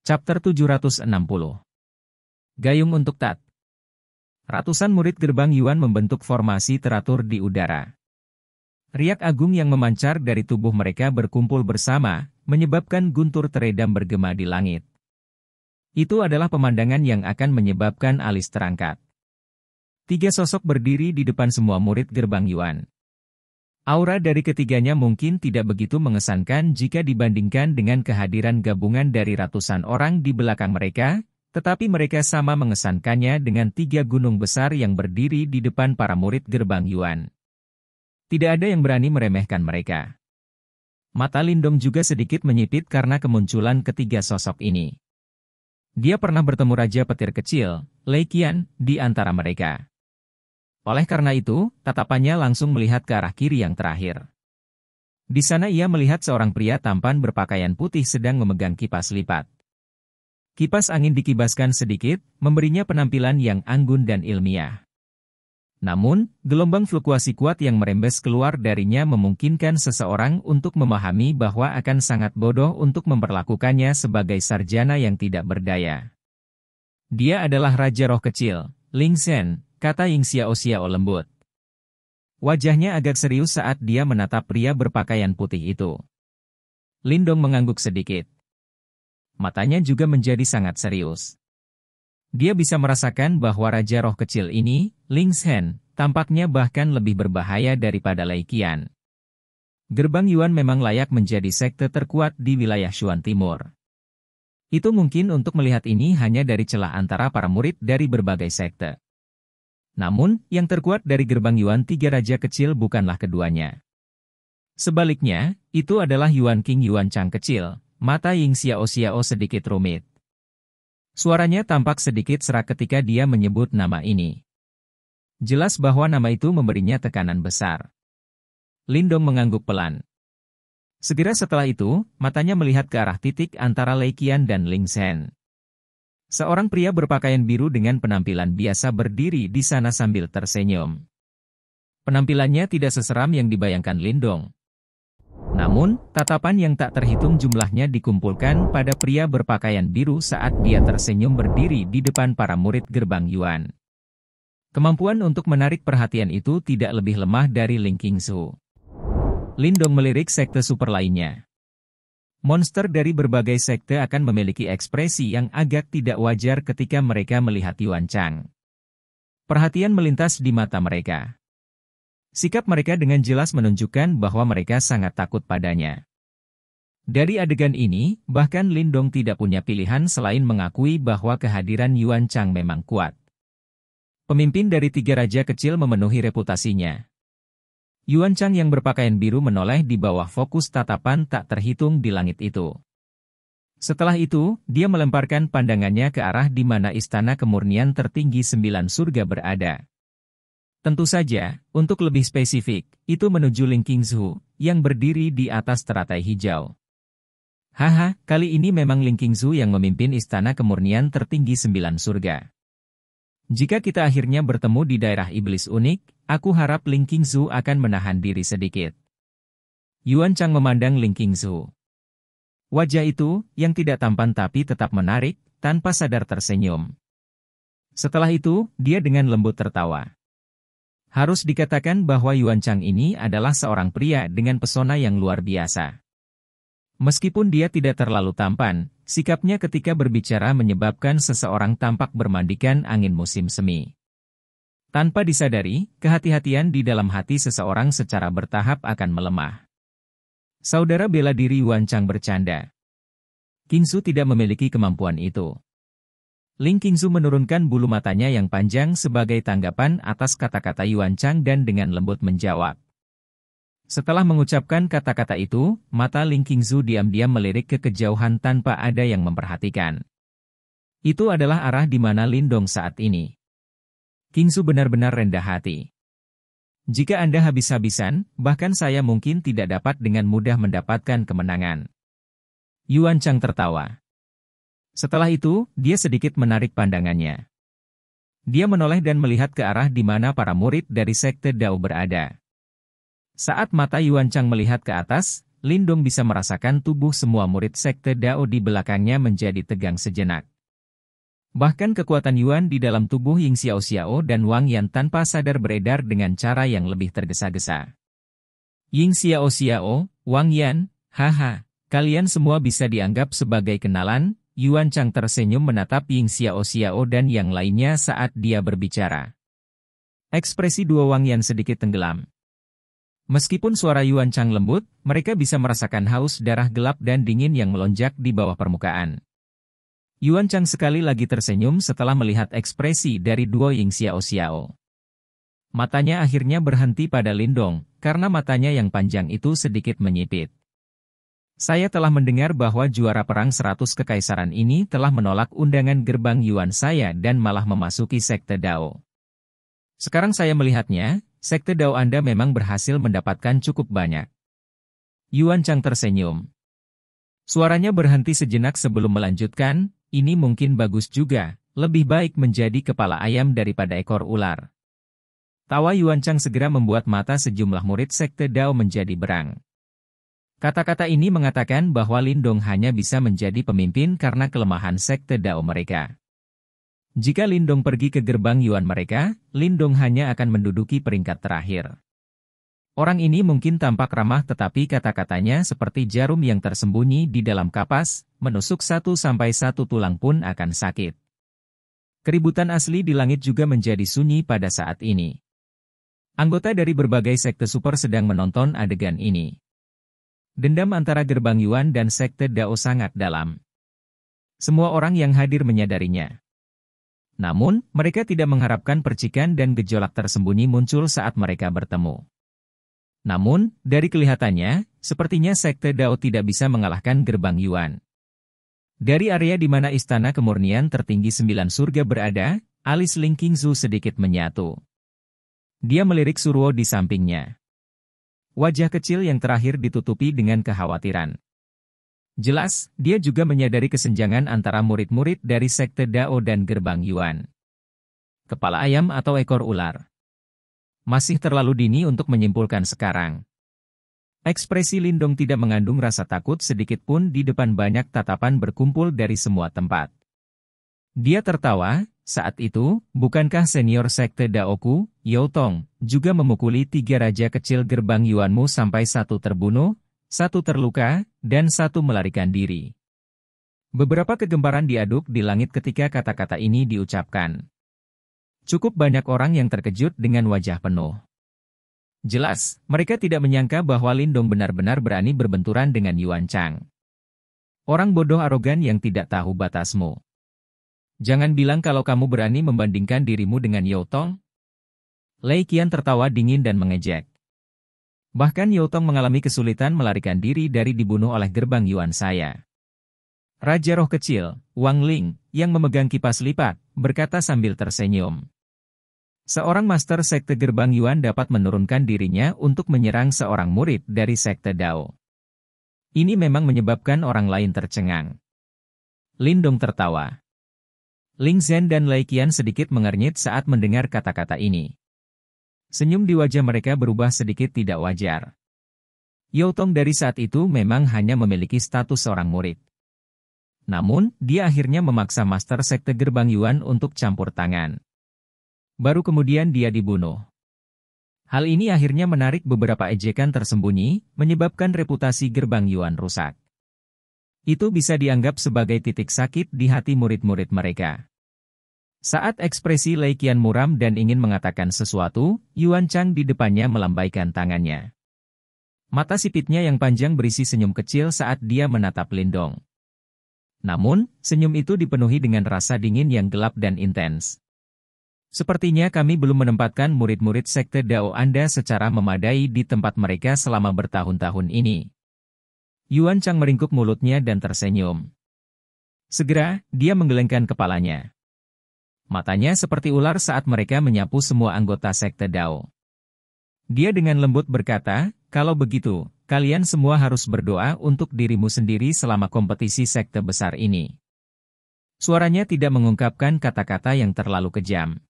Chapter 760. Gayung untuk Tat. Ratusan murid gerbang Yuan membentuk formasi teratur di udara. Riak agung yang memancar dari tubuh mereka berkumpul bersama, menyebabkan guntur teredam bergema di langit. Itu adalah pemandangan yang akan menyebabkan alis terangkat. 3 sosok berdiri di depan semua murid gerbang Yuan. Aura dari ketiganya mungkin tidak begitu mengesankan jika dibandingkan dengan kehadiran gabungan dari ratusan orang di belakang mereka, tetapi mereka sama mengesankannya dengan 3 gunung besar yang berdiri di depan para murid gerbang Yuan. Tidak ada yang berani meremehkan mereka. Mata Lindong juga sedikit menyipit karena kemunculan ketiga sosok ini. Dia pernah bertemu Raja Petir Kecil, Lei Qian, di antara mereka. Oleh karena itu, tatapannya langsung melihat ke arah kiri yang terakhir. Di sana ia melihat seorang pria tampan berpakaian putih sedang memegang kipas lipat. Kipas angin dikibaskan sedikit, memberinya penampilan yang anggun dan ilmiah. Namun, gelombang fluktuasi kuat yang merembes keluar darinya memungkinkan seseorang untuk memahami bahwa akan sangat bodoh untuk memperlakukannya sebagai sarjana yang tidak berdaya. Dia adalah Raja Roh Kecil, Ling Zhen, kata Ying Xiao lembut. Wajahnya agak serius saat dia menatap pria berpakaian putih itu. Lindong mengangguk sedikit. Matanya juga menjadi sangat serius. Dia bisa merasakan bahwa Raja Roh Kecil ini, Ling Zhen, tampaknya bahkan lebih berbahaya daripada Lei Qian. Gerbang Yuan memang layak menjadi sekte terkuat di wilayah Shuan Timur. Itu mungkin untuk melihat ini hanya dari celah antara para murid dari berbagai sekte. Namun, yang terkuat dari gerbang Yuan 3 raja kecil bukanlah keduanya. Sebaliknya, itu adalah Yuan King Yuan Chang kecil, mata Ying Xiao sedikit rumit. Suaranya tampak sedikit serak ketika dia menyebut nama ini. Jelas bahwa nama itu memberinya tekanan besar. Lindong mengangguk pelan. Segera setelah itu, matanya melihat ke arah titik antara Lei Qian dan Ling Zhen. Seorang pria berpakaian biru dengan penampilan biasa berdiri di sana sambil tersenyum. Penampilannya tidak seseram yang dibayangkan Lindong. Namun, tatapan yang tak terhitung jumlahnya dikumpulkan pada pria berpakaian biru saat dia tersenyum berdiri di depan para murid gerbang Yuan. Kemampuan untuk menarik perhatian itu tidak lebih lemah dari Ling Qingzu. Lindong melirik sekte super lainnya. Monster dari berbagai sekte akan memiliki ekspresi yang agak tidak wajar ketika mereka melihat Yuan Chang. Perhatian melintas di mata mereka. Sikap mereka dengan jelas menunjukkan bahwa mereka sangat takut padanya. Dari adegan ini, bahkan Lindong tidak punya pilihan selain mengakui bahwa kehadiran Yuan Chang memang kuat. Pemimpin dari 3 raja kecil memenuhi reputasinya. Yuan Chang yang berpakaian biru menoleh di bawah fokus tatapan tak terhitung di langit itu. Setelah itu, dia melemparkan pandangannya ke arah di mana istana kemurnian tertinggi 9 surga berada. Tentu saja, untuk lebih spesifik, itu menuju Ling Qingzu, yang berdiri di atas teratai hijau. Haha, kali ini memang Ling Qingzu yang memimpin istana kemurnian tertinggi 9 surga. Jika kita akhirnya bertemu di daerah iblis unik, aku harap Ling Qingzu akan menahan diri sedikit. Yuan Chang memandang Ling Qingzu. Wajah itu, yang tidak tampan tapi tetap menarik, tanpa sadar tersenyum. Setelah itu, dia dengan lembut tertawa. Harus dikatakan bahwa Yuan Chang ini adalah seorang pria dengan pesona yang luar biasa. Meskipun dia tidak terlalu tampan, sikapnya ketika berbicara menyebabkan seseorang tampak bermandikan angin musim semi. Tanpa disadari, kehati-hatian di dalam hati seseorang secara bertahap akan melemah. Saudara bela diri Yuan Chang bercanda. Qingzu tidak memiliki kemampuan itu. Ling Qingzu menurunkan bulu matanya yang panjang sebagai tanggapan atas kata-kata Yuan Chang dan dengan lembut menjawab. Setelah mengucapkan kata-kata itu, mata Ling Qingzu diam-diam melirik ke kejauhan tanpa ada yang memperhatikan. Itu adalah arah di mana Lindong saat ini. Qingzu benar-benar rendah hati. Jika Anda habis-habisan, bahkan saya mungkin tidak dapat dengan mudah mendapatkan kemenangan. Yuan Chang tertawa. Setelah itu, dia sedikit menarik pandangannya. Dia menoleh dan melihat ke arah di mana para murid dari Sekte Dao berada. Saat mata Yuan Chang melihat ke atas, Lindong bisa merasakan tubuh semua murid Sekte Dao di belakangnya menjadi tegang sejenak. Bahkan kekuatan Yuan di dalam tubuh Ying Xiaoxiao dan Wang Yan tanpa sadar beredar dengan cara yang lebih tergesa-gesa. Ying Xiaoxiao, Wang Yan, haha, kalian semua bisa dianggap sebagai kenalan. Yuan Chang tersenyum menatap Ying Xiaoxiao dan yang lainnya saat dia berbicara. Ekspresi dua Wang Yan sedikit tenggelam. Meskipun suara Yuan Chang lembut, mereka bisa merasakan haus darah gelap dan dingin yang melonjak di bawah permukaan. Yuan Chang sekali lagi tersenyum setelah melihat ekspresi dari duo Ying Xiaoxiao. Matanya akhirnya berhenti pada Lindong, karena matanya yang panjang itu sedikit menyipit. Saya telah mendengar bahwa juara perang 100 kekaisaran ini telah menolak undangan gerbang Yuan saya dan malah memasuki Sekte Dao. Sekarang saya melihatnya, Sekte Dao Anda memang berhasil mendapatkan cukup banyak. Yuan Chang tersenyum. Suaranya berhenti sejenak sebelum melanjutkan, ini mungkin bagus juga, lebih baik menjadi kepala ayam daripada ekor ular. Tawa Yuan Chang segera membuat mata sejumlah murid Sekte Dao menjadi berang. Kata-kata ini mengatakan bahwa Lindong hanya bisa menjadi pemimpin karena kelemahan Sekte Dao mereka. Jika Lindong pergi ke gerbang Yuan mereka, Lindong hanya akan menduduki peringkat terakhir. Orang ini mungkin tampak ramah tetapi kata-katanya seperti jarum yang tersembunyi di dalam kapas, menusuk satu tulang pun akan sakit. Keributan asli di langit juga menjadi sunyi pada saat ini. Anggota dari berbagai sekte super sedang menonton adegan ini. Dendam antara gerbang Yuan dan Sekte Dao sangat dalam. Semua orang yang hadir menyadarinya. Namun, mereka tidak mengharapkan percikan dan gejolak tersembunyi muncul saat mereka bertemu. Namun, dari kelihatannya, sepertinya Sekte Dao tidak bisa mengalahkan gerbang Yuan. Dari area di mana Istana Kemurnian tertinggi 9 surga berada, alis Ling Qingzu sedikit menyatu. Dia melirik Suruo di sampingnya. Wajah kecil yang terakhir ditutupi dengan kekhawatiran. Jelas, dia juga menyadari kesenjangan antara murid-murid dari Sekte Dao dan gerbang Yuan. Kepala ayam atau ekor ular? Masih terlalu dini untuk menyimpulkan sekarang. Ekspresi Lindong tidak mengandung rasa takut sedikit pun di depan banyak tatapan berkumpul dari semua tempat. Dia tertawa. Saat itu, bukankah senior Sekte Daoku, Yao Tong, juga memukuli 3 raja kecil gerbang Yuanmu sampai 1 terbunuh, 1 terluka, dan 1 melarikan diri? Beberapa kegemparan diaduk di langit ketika kata-kata ini diucapkan. Cukup banyak orang yang terkejut dengan wajah penuh. Jelas, mereka tidak menyangka bahwa Lindong benar-benar berani berbenturan dengan Yuan Chang. Orang bodoh arogan yang tidak tahu batasmu. Jangan bilang kalau kamu berani membandingkan dirimu dengan Yao Tong. Lei Qian tertawa dingin dan mengejek. Bahkan Yao Tong mengalami kesulitan melarikan diri dari dibunuh oleh gerbang Yuan saya. Raja Roh Kecil, Wang Ling, yang memegang kipas lipat, berkata sambil tersenyum. Seorang master sekte gerbang Yuan dapat menurunkan dirinya untuk menyerang seorang murid dari sekte Dao. Ini memang menyebabkan orang lain tercengang. Lindong tertawa. Ling Zhen dan Lei Qian sedikit mengernyit saat mendengar kata-kata ini. Senyum di wajah mereka berubah sedikit tidak wajar. Yao Tong dari saat itu memang hanya memiliki status seorang murid. Namun, dia akhirnya memaksa master sekte gerbang Yuan untuk campur tangan. Baru kemudian dia dibunuh. Hal ini akhirnya menarik beberapa ejekan tersembunyi, menyebabkan reputasi gerbang Yuan rusak. Itu bisa dianggap sebagai titik sakit di hati murid-murid mereka. Saat ekspresi Lei Qian muram dan ingin mengatakan sesuatu, Yuan Chang di depannya melambaikan tangannya. Mata sipitnya yang panjang berisi senyum kecil saat dia menatap Lindong. Namun, senyum itu dipenuhi dengan rasa dingin yang gelap dan intens. Sepertinya kami belum menempatkan murid-murid Sekte Dao Anda secara memadai di tempat mereka selama bertahun-tahun ini. Yuan Chang meringkuk mulutnya dan tersenyum. Segera, dia menggelengkan kepalanya. Matanya seperti ular saat mereka menyapu semua anggota Sekte Dao. Dia dengan lembut berkata, kalau begitu, kalian semua harus berdoa untuk dirimu sendiri selama kompetisi sekte besar ini. Suaranya tidak mengungkapkan kata-kata yang terlalu kejam.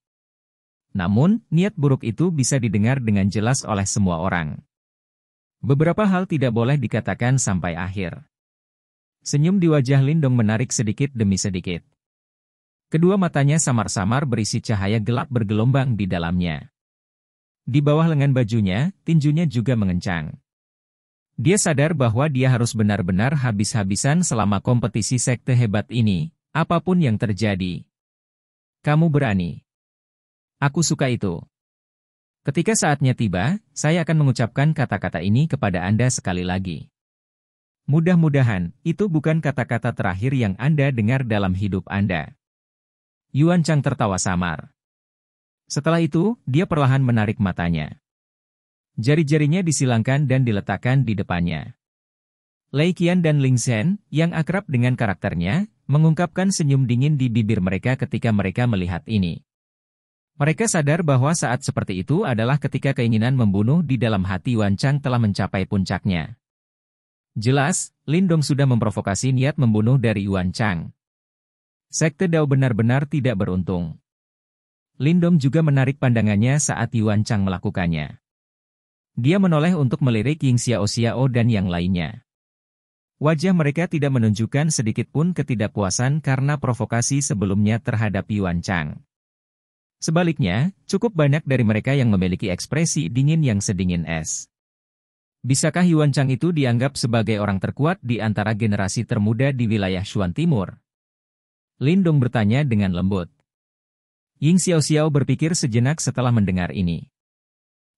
Namun, niat buruk itu bisa didengar dengan jelas oleh semua orang. Beberapa hal tidak boleh dikatakan sampai akhir. Senyum di wajah Lindong menarik sedikit demi sedikit. Kedua matanya samar-samar berisi cahaya gelap bergelombang di dalamnya. Di bawah lengan bajunya, tinjunya juga mengencang. Dia sadar bahwa dia harus benar-benar habis-habisan selama kompetisi sekte hebat ini, apapun yang terjadi. Kamu berani. Aku suka itu. Ketika saatnya tiba, saya akan mengucapkan kata-kata ini kepada Anda sekali lagi. Mudah-mudahan, itu bukan kata-kata terakhir yang Anda dengar dalam hidup Anda. Yuan Chang tertawa samar. Setelah itu, dia perlahan menarik matanya. Jari-jarinya disilangkan dan diletakkan di depannya. Lei Qian dan Ling Zhen, yang akrab dengan karakternya, mengungkapkan senyum dingin di bibir mereka ketika mereka melihat ini. Mereka sadar bahwa saat seperti itu adalah ketika keinginan membunuh di dalam hati Yuan Chang telah mencapai puncaknya. Jelas, Lindong sudah memprovokasi niat membunuh dari Yuan Chang. Sekte Dao benar-benar tidak beruntung. Lindong juga menarik pandangannya saat Yuan Chang melakukannya. Dia menoleh untuk melirik Ying Xiao Xiao dan yang lainnya. Wajah mereka tidak menunjukkan sedikit pun ketidakpuasan karena provokasi sebelumnya terhadap Yuan Chang. Sebaliknya, cukup banyak dari mereka yang memiliki ekspresi dingin yang sedingin es. Bisakah Yuan Chang itu dianggap sebagai orang terkuat di antara generasi termuda di wilayah Shuan Timur? Lindong bertanya dengan lembut. Ying Xiao Xiao berpikir sejenak setelah mendengar ini.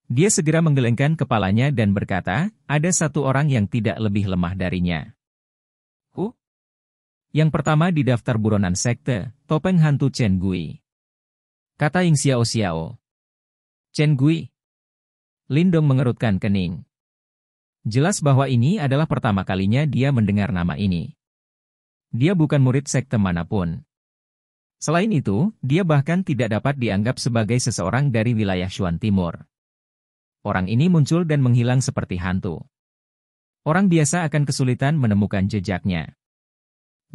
Dia segera menggelengkan kepalanya dan berkata, ada satu orang yang tidak lebih lemah darinya. Yang pertama di daftar buronan sekte, topeng hantu Chen Gui. Kata Ying Xiao Xiao. Chen Gui. Lindong mengerutkan kening. Jelas bahwa ini adalah pertama kalinya dia mendengar nama ini. Dia bukan murid sekte manapun. Selain itu, dia bahkan tidak dapat dianggap sebagai seseorang dari wilayah Shuan Timur. Orang ini muncul dan menghilang seperti hantu. Orang biasa akan kesulitan menemukan jejaknya.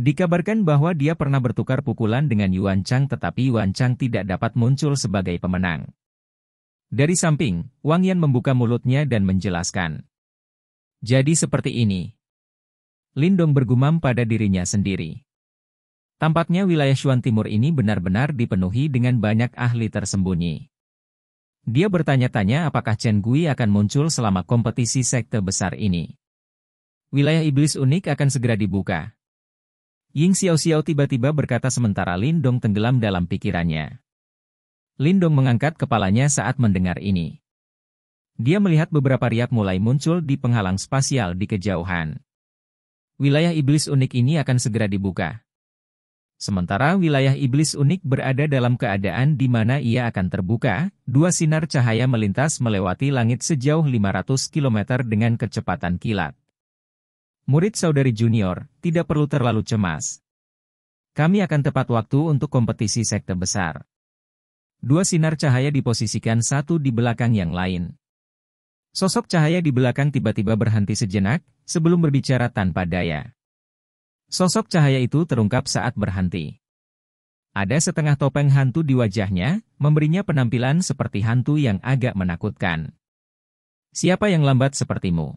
Dikabarkan bahwa dia pernah bertukar pukulan dengan Yuan Chang tetapi Yuan Chang tidak dapat muncul sebagai pemenang. Dari samping, Wang Yan membuka mulutnya dan menjelaskan. Jadi seperti ini. Lindong bergumam pada dirinya sendiri. Tampaknya wilayah Shuan Timur ini benar-benar dipenuhi dengan banyak ahli tersembunyi. Dia bertanya-tanya apakah Chen Gui akan muncul selama kompetisi sekte besar ini. Wilayah iblis unik akan segera dibuka. Ying Xiao Xiao tiba-tiba berkata sementara Lindong tenggelam dalam pikirannya. Lindong mengangkat kepalanya saat mendengar ini. Dia melihat beberapa riak mulai muncul di penghalang spasial di kejauhan. Wilayah iblis unik ini akan segera dibuka. Sementara wilayah iblis unik berada dalam keadaan di mana ia akan terbuka, dua sinar cahaya melintas melewati langit sejauh 500 km dengan kecepatan kilat. Murid saudari junior, tidak perlu terlalu cemas. Kami akan tepat waktu untuk kompetisi sekte besar. Dua sinar cahaya diposisikan satu di belakang yang lain. Sosok cahaya di belakang tiba-tiba berhenti sejenak, sebelum berbicara tanpa daya. Sosok cahaya itu terungkap saat berhenti. Ada setengah topeng hantu di wajahnya, memberinya penampilan seperti hantu yang agak menakutkan. Siapa yang lambat sepertimu?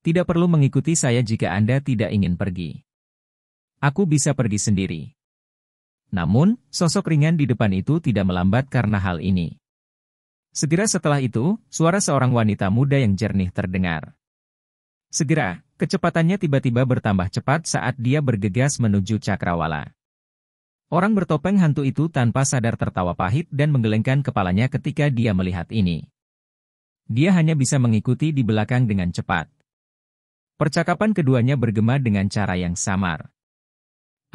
Tidak perlu mengikuti saya jika Anda tidak ingin pergi. Aku bisa pergi sendiri. Namun, sosok ringan di depan itu tidak melambat karena hal ini. Segera setelah itu, suara seorang wanita muda yang jernih terdengar. Segera, kecepatannya tiba-tiba bertambah cepat saat dia bergegas menuju cakrawala. Orang bertopeng hantu itu tanpa sadar tertawa pahit dan menggelengkan kepalanya ketika dia melihat ini. Dia hanya bisa mengikuti di belakang dengan cepat. Percakapan keduanya bergema dengan cara yang samar.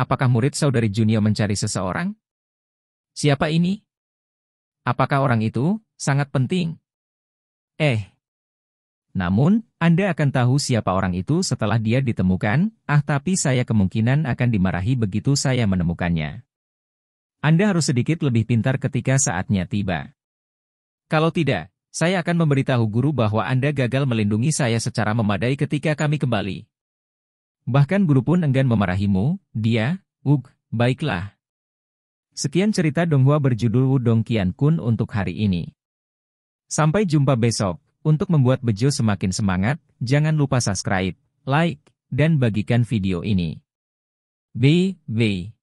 Apakah murid saudari Junio mencari seseorang? Siapa ini? Apakah orang itu sangat penting? Namun, Anda akan tahu siapa orang itu setelah dia ditemukan, tapi saya kemungkinan akan dimarahi begitu saya menemukannya. Anda harus sedikit lebih pintar ketika saatnya tiba. Kalau tidak, saya akan memberitahu guru bahwa Anda gagal melindungi saya secara memadai ketika kami kembali. Bahkan guru pun enggan memarahimu, baiklah. Sekian cerita Donghua berjudul Wudong Qian Kun untuk hari ini. Sampai jumpa besok. Untuk membuat Bejo semakin semangat, jangan lupa subscribe, like, dan bagikan video ini. Bye.